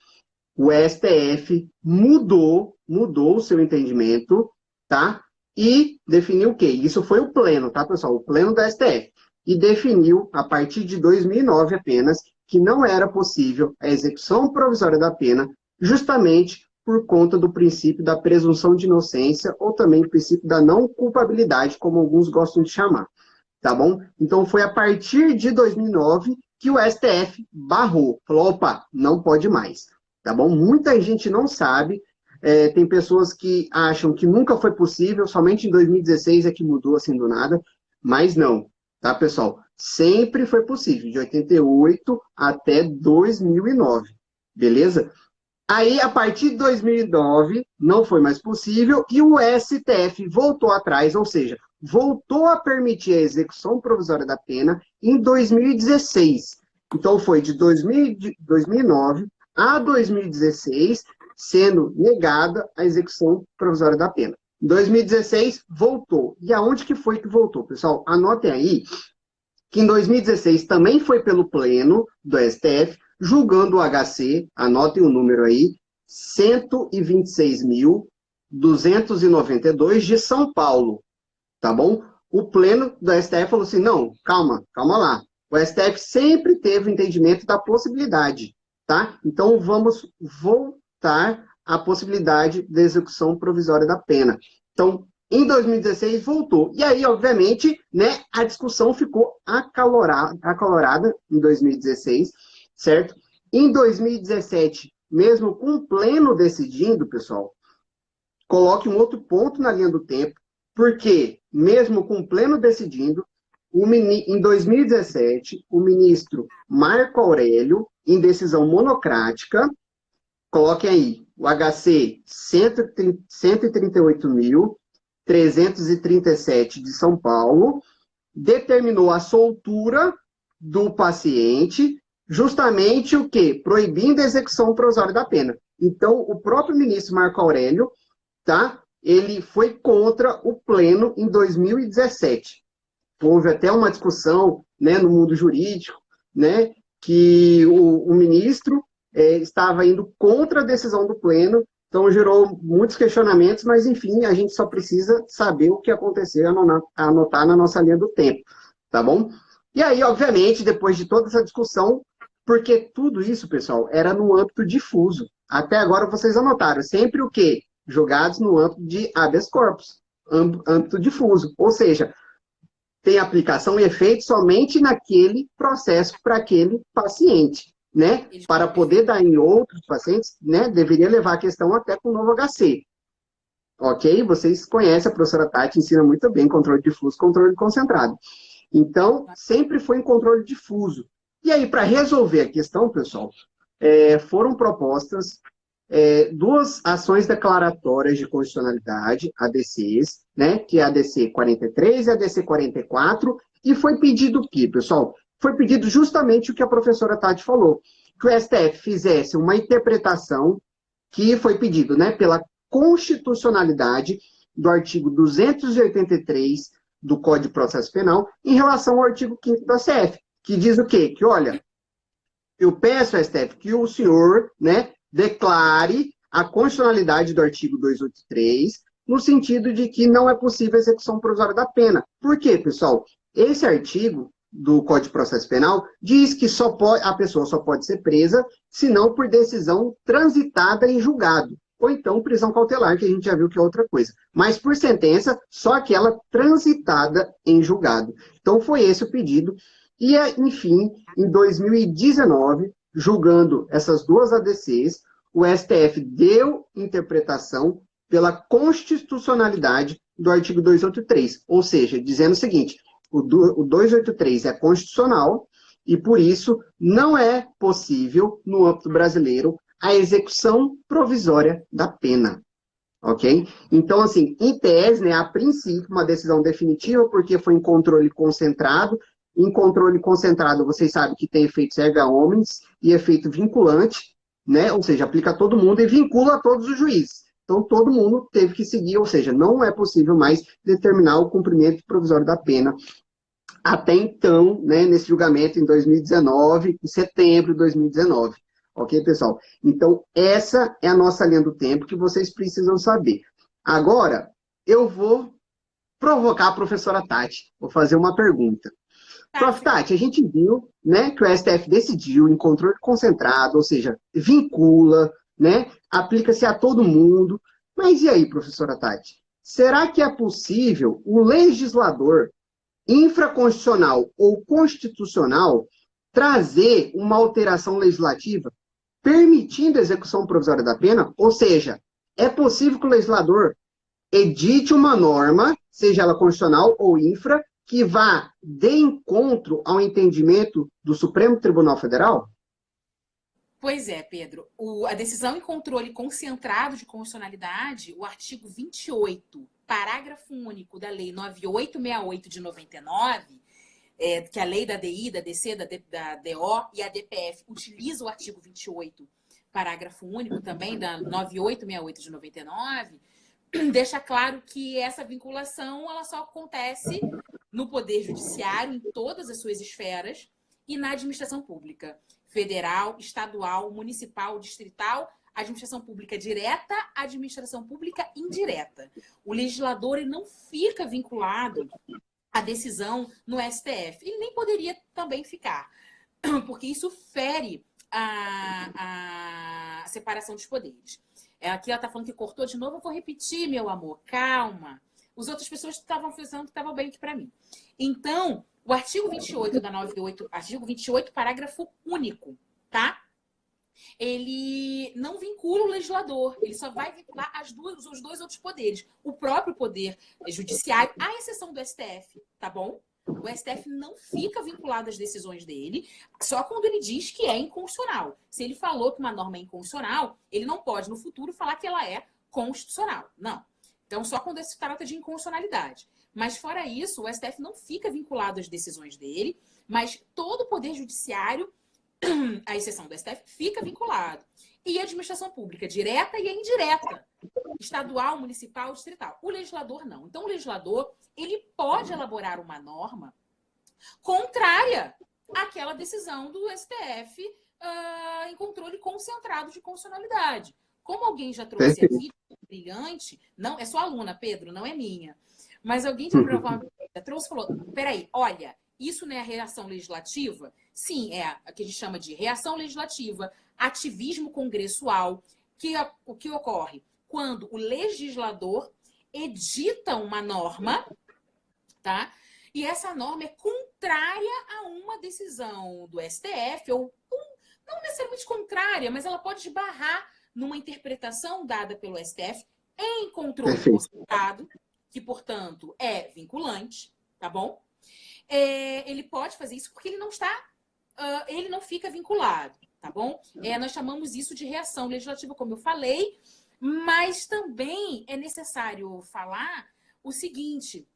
O STF mudou o seu entendimento, tá? E definiu o quê? Isso foi o pleno, tá, pessoal? O pleno do STF. E definiu, a partir de 2009 apenas, que não era possível a execução provisória da pena, justamente por conta do princípio da presunção de inocência, ou também o princípio da não culpabilidade, como alguns gostam de chamar. Tá bom? Então, foi a partir de 2009 que o STF barrou. Falou, opa, não pode mais. Tá bom? Muita gente não sabe. Tem pessoas que acham que nunca foi possível, somente em 2016 é que mudou assim do nada. Mas não. Tá, pessoal? Sempre foi possível, de 88 até 2009. Beleza? Aí, a partir de 2009, não foi mais possível e o STF voltou atrás, ou seja, voltou a permitir a execução provisória da pena em 2016. Então, foi de 2009 a 2016, sendo negada a execução provisória da pena. Em 2016, voltou. E aonde que foi que voltou, pessoal? Anotem aí que em 2016 também foi pelo pleno do STF, julgando o HC, anotem o número aí, 126.292 de São Paulo. Tá bom? O pleno do STF falou assim, não, calma lá. O STF sempre teve o entendimento da possibilidade, tá? Então, vamos voltar à possibilidade da execução provisória da pena. Então, em 2016, voltou. E aí, obviamente, né, a discussão ficou acalorada em 2016, certo? Em 2017, mesmo com o pleno decidindo, pessoal, coloque um outro ponto na linha do tempo, porque, mesmo com o pleno decidindo, em 2017, o ministro Marco Aurélio, em decisão monocrática, coloquem aí, o HC 138.337 de São Paulo, determinou a soltura do paciente, justamente o quê? Proibindo a execução provisória da pena. Então, o próprio ministro Marco Aurélio, tá? Ele foi contra o pleno em 2017. Houve até uma discussão, né, no mundo jurídico, né, que o ministro estava indo contra a decisão do pleno, então gerou muitos questionamentos, mas enfim, a gente só precisa saber o que aconteceu, anotar na nossa linha do tempo, tá bom? E aí, obviamente, depois de toda essa discussão, porque tudo isso, pessoal, era no âmbito difuso. Até agora vocês anotaram, sempre o quê? julgados no âmbito de habeas corpus, âmbito difuso. Ou seja, tem aplicação e efeito somente naquele processo para aquele paciente, né? Para poder dar em outros pacientes, né? Deveria levar a questão até com o novo HC. Ok? Vocês conhecem, a professora Tati ensina muito bem controle difuso, controle concentrado. Então, sempre foi em controle difuso. E aí, para resolver a questão, pessoal, foram propostas duas ações declaratórias de constitucionalidade, ADCs, né, que é a ADC 43 e a ADC 44, e foi pedido o quê, pessoal? Foi pedido justamente o que a professora Tati falou, que o STF fizesse uma interpretação que foi pedido, né, pela constitucionalidade do artigo 283 do Código de Processo Penal em relação ao artigo 5º da CF, que diz o quê? Que, olha, eu peço ao STF que o senhor, né, declare a constitucionalidade do artigo 283, no sentido de que não é possível a execução provisória da pena. Por quê, pessoal? Esse artigo do Código de Processo Penal diz que a pessoa só pode ser presa se não por decisão transitada em julgado, ou então prisão cautelar, que a gente já viu que é outra coisa. Mas por sentença, só aquela transitada em julgado. Então foi esse o pedido. E, enfim, em 2019, julgando essas duas ADCs, o STF deu interpretação pela constitucionalidade do artigo 283, ou seja, dizendo o seguinte, o 283 é constitucional e, por isso, não é possível, no âmbito brasileiro, a execução provisória da pena. Ok? Então, assim, em tese, né, a princípio, uma decisão definitiva, porque foi em controle concentrado. Em controle concentrado, vocês sabem que tem efeitos erga omnes e efeito vinculante, né? Ou seja, aplica a todo mundo e vincula a todos os juízes. Então, todo mundo teve que seguir, ou seja, não é possível mais determinar o cumprimento provisório da pena. Até então, né, nesse julgamento em 2019, em setembro de 2019. Ok, pessoal? Então, essa é a nossa linha do tempo que vocês precisam saber. Agora, eu vou provocar a professora Tati. Vou fazer uma pergunta. Prof. Tati, a gente viu, né, que o STF decidiu em controle concentrado, ou seja, vincula, né, aplica-se a todo mundo. Mas e aí, professora Tati? Será que é possível o legislador infraconstitucional ou constitucional trazer uma alteração legislativa permitindo a execução provisória da pena? Ou seja, é possível que o legislador edite uma norma, seja ela constitucional ou infra, que vá de encontro ao entendimento do Supremo Tribunal Federal? Pois é, Pedro. A decisão em controle concentrado de constitucionalidade, o artigo 28, parágrafo único da Lei 9868 de 99, que é a lei da DI, da DC, da DO e a DPF utiliza o artigo 28, parágrafo único também da 9868 de 99, deixa claro que essa vinculação ela só acontece no Poder Judiciário, em todas as suas esferas, e na administração pública, federal, estadual, municipal, distrital, administração pública direta, administração pública indireta. O legislador ele não fica vinculado à decisão no STF. Ele nem poderia também ficar, porque isso fere a separação dos poderes. Aqui ela está falando que cortou de novo, eu vou repetir, meu amor, calma. As outras pessoas estavam pensando que estava bem aqui para mim. Então, o artigo 28 da 98, artigo 28, parágrafo único, tá? Ele não vincula o legislador, ele só vai vincular os dois outros poderes. O próprio poder judiciário, à exceção do STF, tá bom? O STF não fica vinculado às decisões dele, só quando ele diz que é inconstitucional. Se ele falou que uma norma é inconstitucional, ele não pode, no futuro, falar que ela é constitucional. Não. Então, só quando se trata de inconstitucionalidade. Mas, fora isso, o STF não fica vinculado às decisões dele, mas todo o poder judiciário, à exceção do STF, fica vinculado. E a administração pública, direta e indireta, estadual, municipal, distrital. O legislador não. Então, o legislador ele pode elaborar uma norma contrária àquela decisão do STF em controle concentrado de constitucionalidade. Como alguém já trouxe aqui, brilhante, não é sua aluna, Pedro, não é minha, mas alguém de provavelmente trouxe e falou, peraí, olha, isso não é a reação legislativa? Sim, é o que a gente chama de reação legislativa, ativismo congressual. O que ocorre? quando o legislador edita uma norma, tá? E essa norma é contrária a uma decisão do STF, ou não necessariamente contrária, mas ela pode esbarrar numa interpretação dada pelo STF em controle concentrado, que, portanto, é vinculante, tá bom? Ele pode fazer isso porque ele não está, ele não fica vinculado, tá bom? Nós chamamos isso de reação legislativa, como eu falei, mas também é necessário falar o seguinte,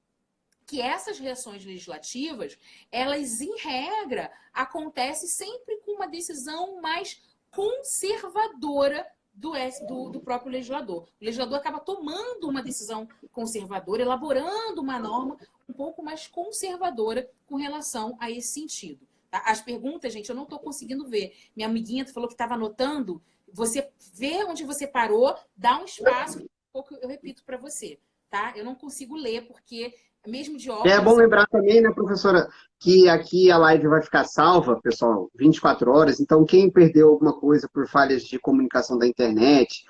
que essas reações legislativas, elas, em regra, acontecem sempre com uma decisão mais conservadora do próprio legislador. O legislador acaba tomando uma decisão conservadora, elaborando uma norma um pouco mais conservadora com relação a esse sentido. Tá? As perguntas, gente, eu não estou conseguindo ver. Minha amiguinha falou que estava anotando. Você vê onde você parou, dá um espaço, um pouco eu repito para você. Tá? Eu não consigo ler, porque mesmo de óculos... É bom lembrar também, né, professora, que aqui a live vai ficar salva, pessoal, 24 horas. Então, quem perdeu alguma coisa por falhas de comunicação da internet,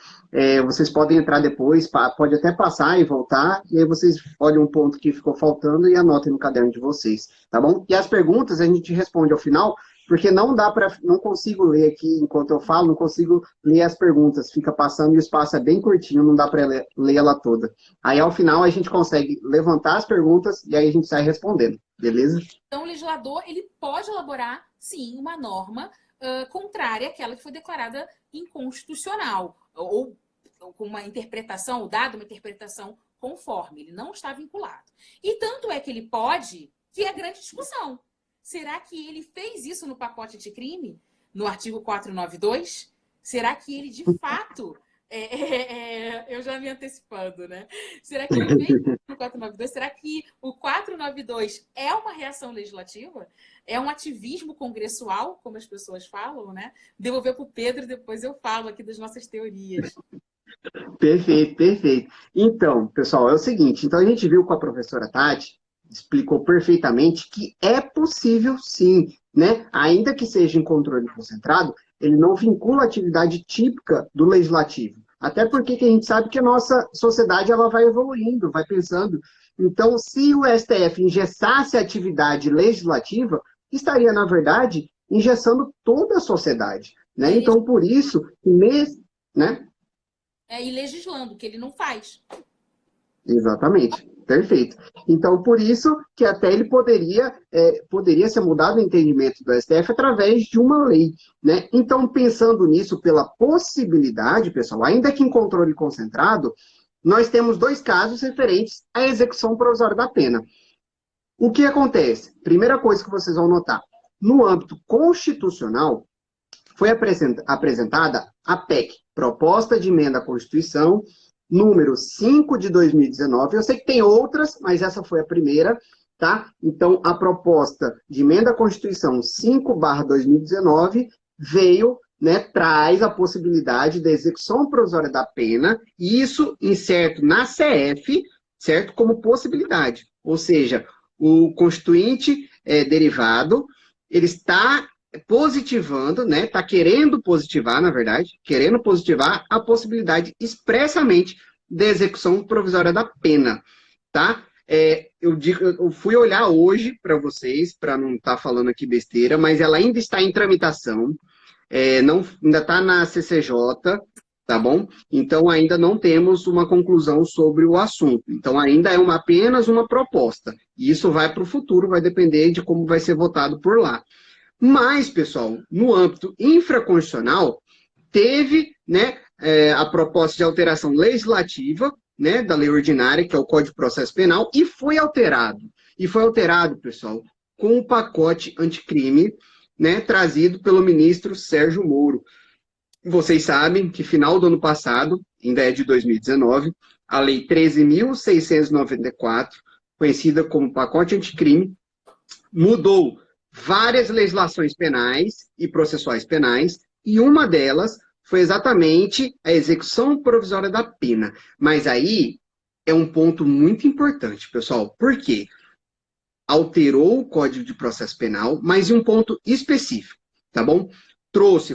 vocês podem entrar depois, pode até passar e voltar, e aí vocês olham um ponto que ficou faltando e anotem no caderno de vocês, tá bom? E as perguntas a gente responde ao final, porque não consigo ler aqui enquanto eu falo, não consigo ler as perguntas, fica passando e o espaço é bem curtinho, não dá para ler ela toda. Aí, ao final, a gente consegue levantar as perguntas e aí a gente sai respondendo, beleza? Então, o legislador, ele pode elaborar, sim, uma norma contrária àquela que foi declarada inconstitucional, ou com uma interpretação, ou dada uma interpretação conforme, ele não está vinculado. E tanto é que ele pode, que é a grande discussão. Será que ele fez isso no pacote anticrime, no artigo 492? Será que ele, de fato... eu já me antecipando, né? Será que ele fez isso no 492? Será que o 492 é uma reação legislativa? É um ativismo congressual, como as pessoas falam, né? Devolver para o Pedro, depois eu falo aqui das nossas teorias. Perfeito, perfeito. Então, pessoal, é o seguinte. Então, a gente viu com a professora Tati, explicou perfeitamente que é possível sim, né? Ainda que seja em controle concentrado, ele não vincula a atividade típica do legislativo. Até porque a gente sabe que a nossa sociedade ela vai evoluindo, vai pensando. Então, se o STF engessasse a atividade legislativa, estaria, na verdade, engessando toda a sociedade, né? Então, por isso, né? E legislando, que ele não faz. Exatamente. Perfeito. Então, por isso que até ele poderia ser mudado o entendimento do STF através de uma lei, né? Então, pensando nisso pela possibilidade, pessoal, ainda que em controle concentrado, nós temos dois casos referentes à execução provisória da pena. O que acontece? Primeira coisa que vocês vão notar, no âmbito constitucional, foi apresentada a PEC, Proposta de Emenda à Constituição, número 5 de 2019. Eu sei que tem outras, mas essa foi a primeira, tá? Então, a proposta de emenda à Constituição 5/2019 veio, né, traz a possibilidade da execução provisória da pena, e isso incerto na CF, certo? Como possibilidade. Ou seja, o constituinte derivado, ele está positivando, né? Está querendo positivar, na verdade, querendo positivar a possibilidade expressamente da execução provisória da pena, tá? Eu fui olhar hoje para vocês, para não estar falando aqui besteira, mas ela ainda está em tramitação, ainda está na CCJ, tá bom? Então, ainda não temos uma conclusão sobre o assunto. Então, ainda é apenas uma proposta. E isso vai para o futuro, vai depender de como vai ser votado por lá. Mas, pessoal, no âmbito infraconstitucional, teve, né, a proposta de alteração legislativa, né, da lei ordinária, que é o Código de Processo Penal, e foi alterado. E foi alterado, pessoal, com o pacote anticrime, né, trazido pelo ministro Sérgio Moro. Vocês sabem que final do ano passado, ainda é de 2019, a Lei 13.694, conhecida como pacote anticrime, mudou várias legislações penais e processuais penais, e uma delas foi exatamente a execução provisória da pena. Mas aí é um ponto muito importante, pessoal. Por quê? Alterou o Código de Processo Penal, mas em um ponto específico, tá bom?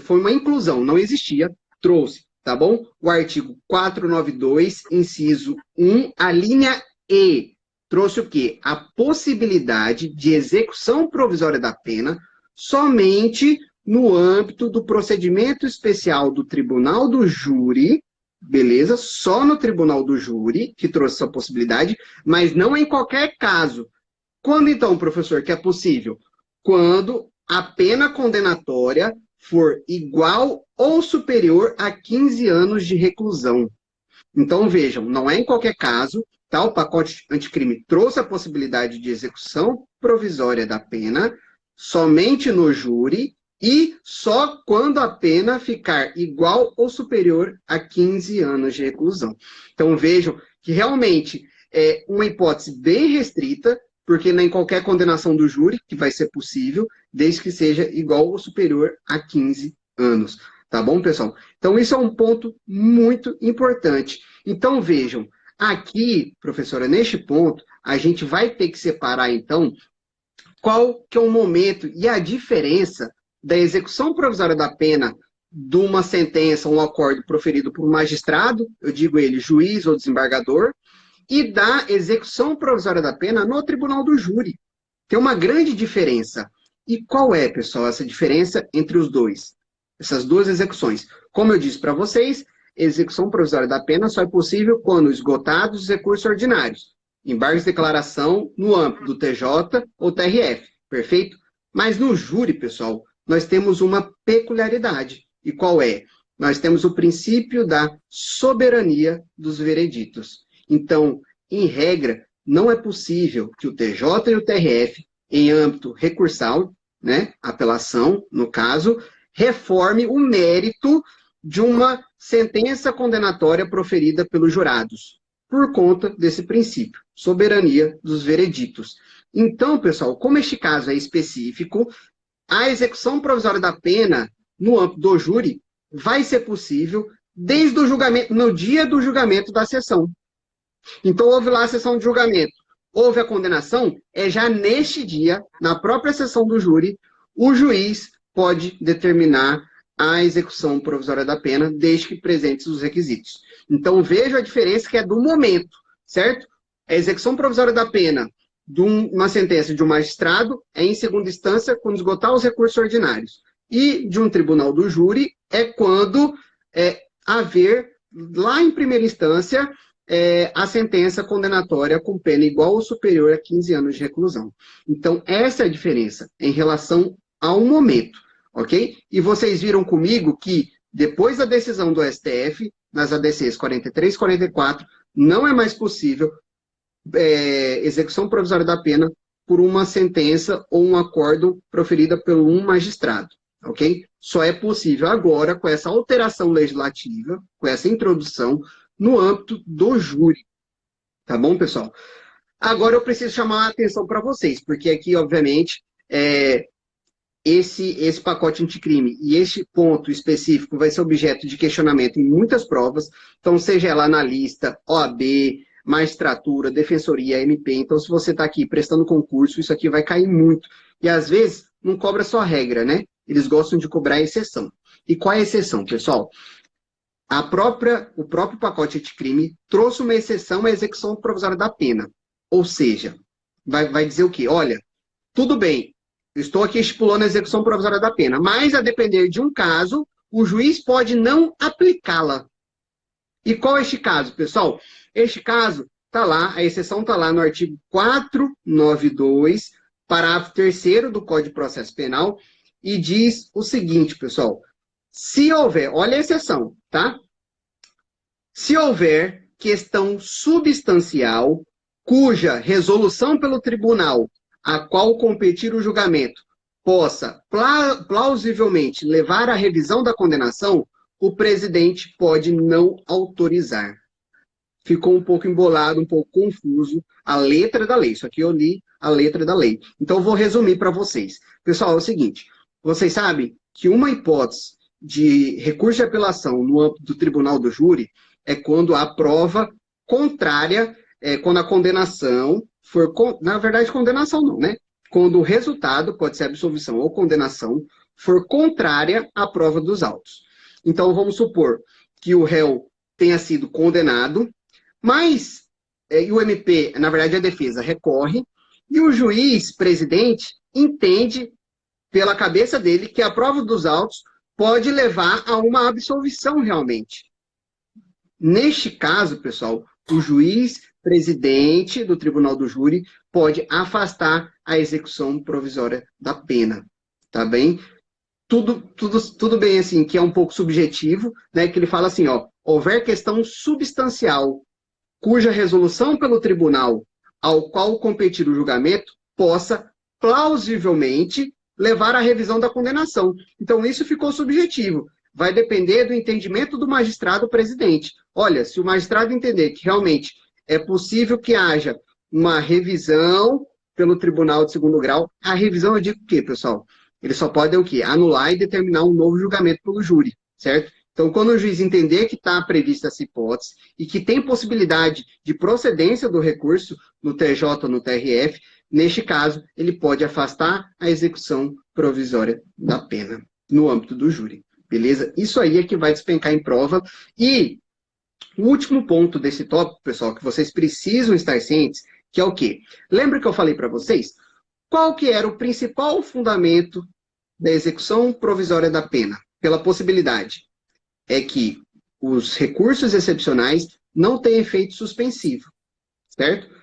Foi uma inclusão, não existia, trouxe tá bom? O artigo 492, inciso 1, a linha E, trouxe o quê? A possibilidade de execução provisória da pena somente no âmbito do procedimento especial do tribunal do júri, beleza? Só no tribunal do júri que trouxe essa possibilidade, mas não em qualquer caso. Quando então, professor, que é possível? Quando a pena condenatória for igual ou superior a 15 anos de reclusão. Então, vejam, não é em qualquer caso, tá? O pacote anticrime trouxe a possibilidade de execução provisória da pena somente no júri e só quando a pena ficar igual ou superior a 15 anos de reclusão. Então, vejam que realmente é uma hipótese bem restrita, porque nem qualquer condenação do júri que vai ser possível, desde que seja igual ou superior a 15 anos. Tá bom, pessoal? Então, isso é um ponto muito importante. Então, vejam, aqui, professora, neste ponto, a gente vai ter que separar, então, qual que é o momento e a diferença da execução provisória da pena de uma sentença, um acordo proferido por um magistrado, eu digo ele, juiz ou desembargador, e da execução provisória da pena no tribunal do júri. Tem uma grande diferença. E qual é, pessoal, essa diferença entre os dois? Essas duas execuções. Como eu disse para vocês, execução provisória da pena só é possível quando esgotados os recursos ordinários. Embargos de declaração no âmbito do TJ ou TRF, perfeito? Mas no júri, pessoal, nós temos uma peculiaridade. E qual é? Nós temos o princípio da soberania dos vereditos. Então, em regra, não é possível que o TJ e o TRF, em âmbito recursal, né, apelação, no caso, reforme o mérito de uma sentença condenatória proferida pelos jurados, por conta desse princípio, soberania dos vereditos. Então, pessoal, como este caso é específico, a execução provisória da pena no âmbito do júri vai ser possível desde o julgamento, no dia do julgamento da sessão. Então, houve lá a sessão de julgamento, houve a condenação, é já neste dia, na própria sessão do júri, o juiz pode determinar a execução provisória da pena, desde que presentes os requisitos. Então, veja a diferença que é do momento, certo? A execução provisória da pena de uma sentença de um magistrado é em segunda instância, quando esgotar os recursos ordinários. E de um tribunal do júri é quando haver, lá em primeira instância, a sentença condenatória com pena igual ou superior a 15 anos de reclusão. Então, essa é a diferença em relação ao momento, ok? E vocês viram comigo que, depois da decisão do STF, nas ADCs 43 e 44, não é mais possível execução provisória da pena por uma sentença ou um acordo proferida por um magistrado, ok? Só é possível agora, com essa alteração legislativa, com essa introdução, no âmbito do júri. Tá bom, pessoal? Agora eu preciso chamar a atenção para vocês, porque aqui, obviamente, esse pacote anticrime e este ponto específico vai ser objeto de questionamento em muitas provas, então seja ela analista, OAB, magistratura, defensoria, MP, então se você está aqui prestando concurso, isso aqui vai cair muito. E às vezes não cobra só regra, né? Eles gostam de cobrar exceção. E qual é a exceção, pessoal? O próprio pacote anticrime trouxe uma exceção à execução provisória da pena. Ou seja, vai dizer o quê? Olha, tudo bem, eu estou aqui estipulando a execução provisória da pena, mas a depender de um caso, o juiz pode não aplicá-la. E qual é este caso, pessoal? Este caso está lá, a exceção está lá no artigo 492, parágrafo 3º do Código de Processo Penal, e diz o seguinte, pessoal. Se houver, olha a exceção, tá? Se houver questão substancial cuja resolução pelo tribunal a qual competir o julgamento possa plausivelmente levar à revisão da condenação, o presidente pode não autorizar. Ficou um pouco embolado, um pouco confuso a letra da lei. Isso aqui eu li a letra da lei. Então eu vou resumir para vocês. Pessoal, é o seguinte, vocês sabem que uma hipótese de recurso de apelação no âmbito do tribunal do júri é quando a prova contrária, quando a condenação for... Na verdade, condenação não, né? Quando o resultado, pode ser absolvição ou condenação, for contrária à prova dos autos. Então, vamos supor que o réu tenha sido condenado, mas e o MP, na verdade a defesa, recorre, e o juiz presidente entende pela cabeça dele que a prova dos autos pode levar a uma absolvição realmente. Neste caso, pessoal, o juiz presidente do Tribunal do Júri pode afastar a execução provisória da pena, tá bem? Tudo bem assim, que é um pouco subjetivo, né? Que ele fala assim, ó, houver questão substancial cuja resolução pelo tribunal ao qual competir o julgamento possa plausivelmente levar à revisão da condenação. Então, isso ficou subjetivo. Vai depender do entendimento do magistrado presidente. Olha, se o magistrado entender que realmente é possível que haja uma revisão pelo tribunal de segundo grau, a revisão eu digo o quê, pessoal? Ele só pode o quê? Anular e determinar um novo julgamento pelo júri, certo? Então, quando o juiz entender que está prevista essa hipótese e que tem possibilidade de procedência do recurso no TJ ou no TRF, neste caso, ele pode afastar a execução provisória da pena no âmbito do júri, beleza? Isso aí é que vai despencar em prova. E o último ponto desse tópico, pessoal, que vocês precisam estar cientes, que é o quê? Lembra que eu falei para vocês? Qual que era o principal fundamento da execução provisória da pena? Pela possibilidade. É que os recursos excepcionais não têm efeito suspensivo, certo?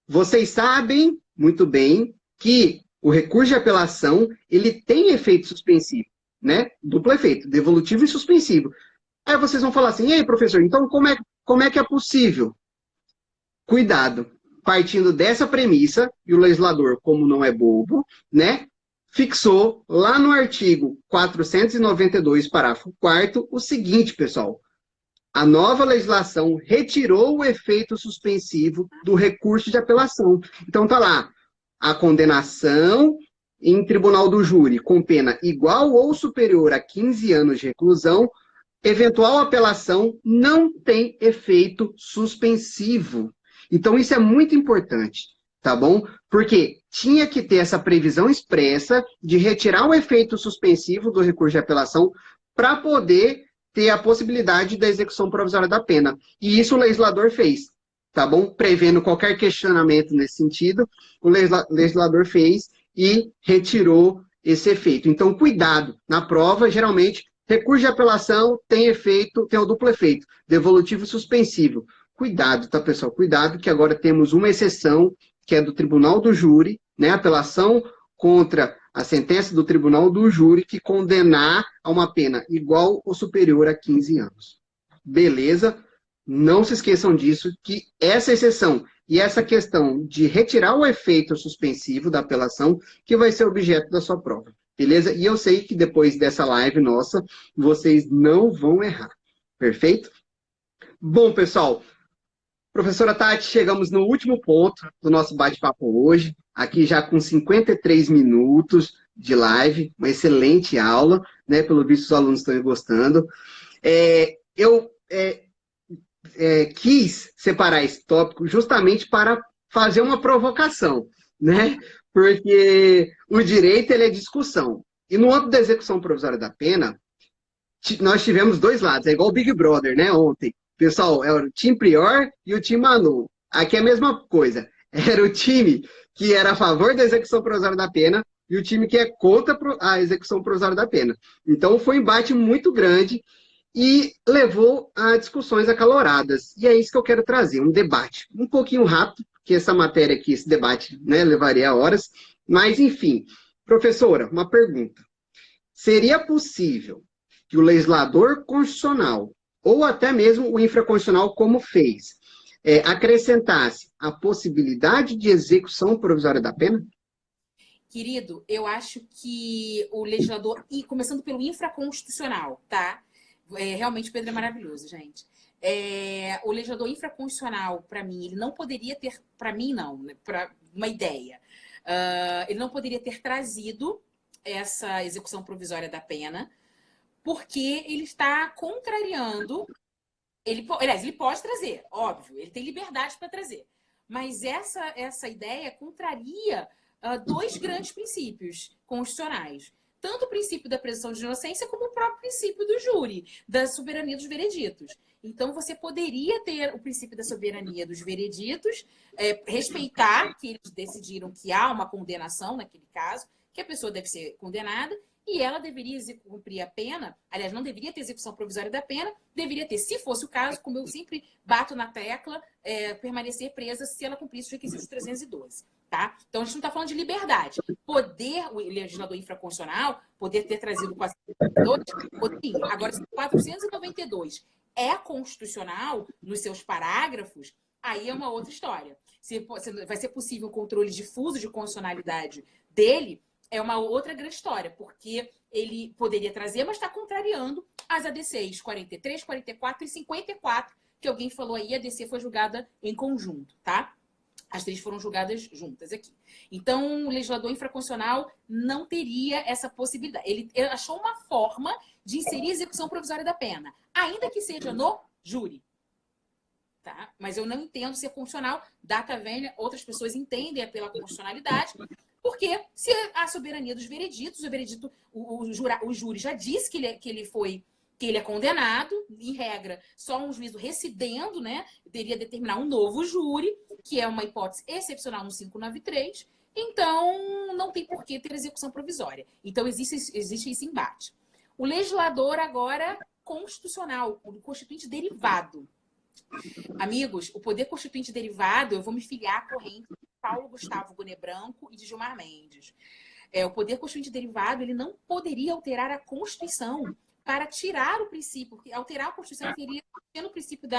Vocês sabem muito bem que o recurso de apelação, ele tem efeito suspensivo, né? Duplo efeito, devolutivo e suspensivo. Aí vocês vão falar assim, e aí, professor, então como é que é possível? Cuidado, partindo dessa premissa, e o legislador, como não é bobo, né? Fixou lá no artigo 492, parágrafo 4º, o seguinte, pessoal. A nova legislação retirou o efeito suspensivo do recurso de apelação. Então tá lá, a condenação em tribunal do júri com pena igual ou superior a 15 anos de reclusão, eventual apelação não tem efeito suspensivo. Então isso é muito importante, tá bom? Porque tinha que ter essa previsão expressa de retirar o efeito suspensivo do recurso de apelação para poder ter a possibilidade da execução provisória da pena. E isso o legislador fez, tá bom? Prevendo qualquer questionamento nesse sentido, o legislador fez e retirou esse efeito. Então, cuidado. Na prova, geralmente, recurso de apelação tem efeito, tem o duplo efeito, devolutivo e suspensivo. Cuidado, tá, pessoal? Cuidado, que agora temos uma exceção, que é do Tribunal do Júri, né? Apelação contra a sentença do Tribunal do Júri que condenar a uma pena igual ou superior a 15 anos. Beleza? Não se esqueçam disso, que essa exceção e essa questão de retirar o efeito suspensivo da apelação que vai ser objeto da sua prova. Beleza? E eu sei que depois dessa live nossa, vocês não vão errar. Perfeito? Bom, pessoal, professora Tati, chegamos no último ponto do nosso bate-papo hoje, aqui já com 53 minutos de live, uma excelente aula, né? Pelo visto os alunos estão gostando. Eu quis separar esse tópico justamente para fazer uma provocação, né? Porque o direito ele é discussão. E no âmbito da execução provisória da pena, nós tivemos dois lados, é igual o Big Brother, né? Ontem. Pessoal, é o time Prior e o time Manu. Aqui é a mesma coisa. Era o time que era a favor da execução provisória da pena e o time que é contra a execução provisória da pena. Então, foi um embate muito grande e levou a discussões acaloradas. E é isso que eu quero trazer, um debate. Um pouquinho rápido, porque essa matéria aqui, esse debate, né, levaria horas. Mas, enfim. Professora, uma pergunta. Seria possível que o legislador constitucional ou até mesmo o infraconstitucional, como fez, acrescentasse a possibilidade de execução provisória da pena? Querido, eu acho que o legislador, e começando pelo infraconstitucional, tá? Realmente o Pedro é maravilhoso, gente. O legislador infraconstitucional, para mim, ele não poderia ter, para mim não, né, para uma ideia, ele não poderia ter trazido essa execução provisória da pena, porque ele está contrariando. Aliás, ele pode trazer, óbvio, ele tem liberdade para trazer. Mas essa ideia contraria dois grandes princípios constitucionais. tanto o princípio da presunção de inocência como o próprio princípio do júri, da soberania dos vereditos. Então, você poderia ter o princípio da soberania dos vereditos, respeitar que eles decidiram que há uma condenação naquele caso, que a pessoa deve ser condenada, e ela deveria cumprir a pena, aliás, não deveria ter execução provisória da pena, deveria ter, se fosse o caso, como eu sempre bato na tecla, permanecer presa se ela cumprisse os requisitos 312. Tá? Então, a gente não está falando de liberdade. Poder, o legislador infraconstitucional, poder ter trazido 492, poderia. Agora, se 492 é constitucional nos seus parágrafos, aí é uma outra história. Se vai ser possível um controle difuso de constitucionalidade dele, é uma outra grande história, porque ele poderia trazer, mas está contrariando as ADCs 43, 44 e 54, que alguém falou aí, a ADC foi julgada em conjunto, tá? As três foram julgadas juntas aqui. Então, o legislador infraconstitucional não teria essa possibilidade. Ele achou uma forma de inserir a execução provisória da pena, ainda que seja no júri. Tá? Mas eu não entendo ser constitucional. Data velha, outras pessoas entendem pela constitucionalidade, porque se a soberania dos vereditos, o veredito, o júri já disse que ele é condenado, em regra, só um juízo recidendo, né, deveria determinar um novo júri, que é uma hipótese excepcional no 593, então não tem por que ter execução provisória. Então existe esse embate. O legislador agora constitucional, o constituinte derivado. Amigos, o poder constituinte derivado, eu vou me filiar à corrente de Paulo Gustavo Gonet Branco e de Gilmar Mendes. O poder constituinte derivado, ele não poderia alterar a Constituição para tirar o princípio, porque alterar a Constituição teria no princípio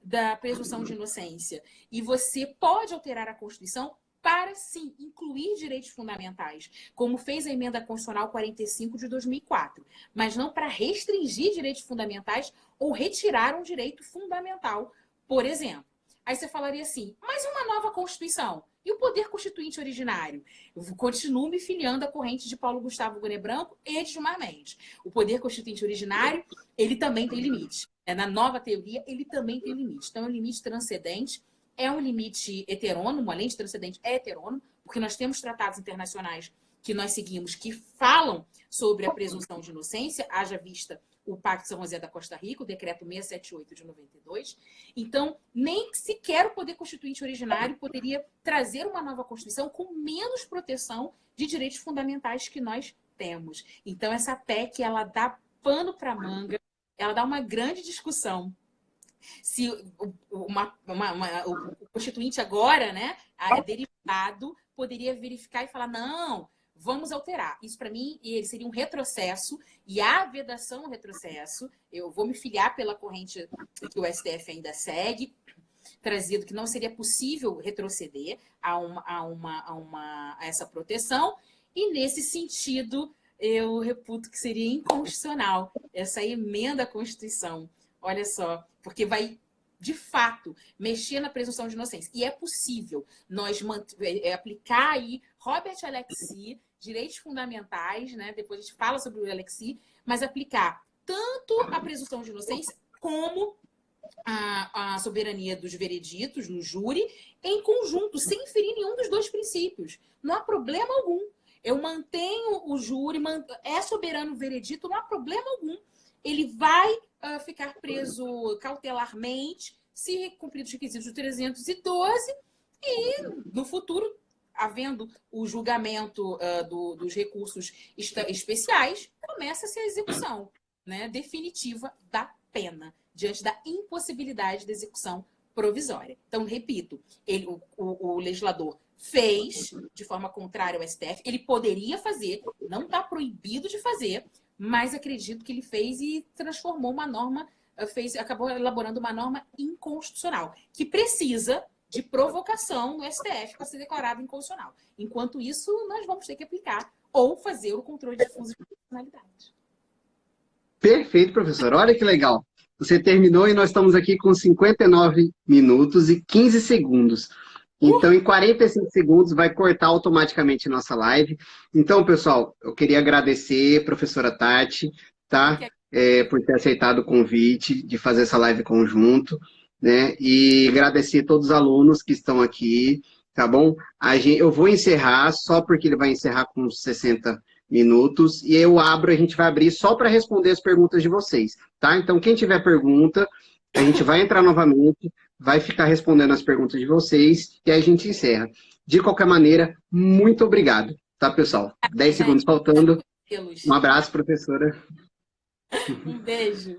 da presunção de inocência. E você pode alterar a Constituição para, sim, incluir direitos fundamentais, como fez a Emenda Constitucional 45 de 2004, mas não para restringir direitos fundamentais ou retirar um direito fundamental, por exemplo. Aí você falaria assim, mas uma nova Constituição? E o poder constituinte originário? Eu continuo me filiando à corrente de Paulo Gustavo Gonet Branco e de Gilmar Mendes. O poder constituinte originário, ele também tem limite. Na nova teoria, ele também tem limite. Então, é um limite transcendente, é um limite heterônomo, além de transcendente, é heterônomo, porque nós temos tratados internacionais que nós seguimos que falam sobre a presunção de inocência, haja vista o Pacto de São José da Costa Rica, o Decreto 678 de 92. Então, nem sequer o poder constituinte originário poderia trazer uma nova Constituição com menos proteção de direitos fundamentais que nós temos. Então, essa PEC, ela dá pano para manga, ela dá uma grande discussão. Se o constituinte agora, né, derivado, poderia verificar e falar, não, vamos alterar. Isso, para mim, ele seria um retrocesso, e a vedação ao retrocesso, eu vou me filiar pela corrente que o STF ainda segue, trazido que não seria possível retroceder a essa proteção, e nesse sentido, eu reputo que seria inconstitucional essa emenda à Constituição. Olha só, porque vai, de fato, mexer na presunção de inocência. E é possível nós aplicar aí Robert Alexis, direitos fundamentais, né? Depois a gente fala sobre o Alexis, mas aplicar tanto a presunção de inocência como a soberania dos vereditos no júri em conjunto, sem ferir nenhum dos dois princípios. Não há problema algum. Eu mantenho o júri, é soberano o veredito, não há problema algum. Ele vai ficar preso cautelarmente, se cumprir os requisitos do 312, e no futuro, havendo o julgamento dos recursos especiais, começa-se a execução, né, definitiva da pena, diante da impossibilidade da execução provisória. Então, repito, o legislador fez de forma contrária ao STF, ele poderia fazer, não está proibido de fazer, mas acredito que ele fez e transformou uma norma, acabou elaborando uma norma inconstitucional, que precisa de provocação no STF para ser declarado inconstitucional. Enquanto isso, nós vamos ter que aplicar ou fazer o controle difuso de constitucionalidade. Perfeito, professor. Olha que legal. Você terminou e nós estamos aqui com 59 minutos e 15 segundos. Então, em 45 segundos, vai cortar automaticamente nossa live. Então, pessoal, eu queria agradecer a professora Tati, tá? Por ter aceitado o convite de fazer essa live conjunto, né? E agradecer a todos os alunos que estão aqui, tá bom? Eu vou encerrar, só porque ele vai encerrar com 60 minutos, e eu abro, a gente vai abrir só para responder as perguntas de vocês, tá? Então, quem tiver pergunta, a gente vai entrar novamente, vai ficar respondendo as perguntas de vocês, e aí a gente encerra. De qualquer maneira, muito obrigado, tá, pessoal? 10 segundos faltando. Um abraço, professora. Um beijo.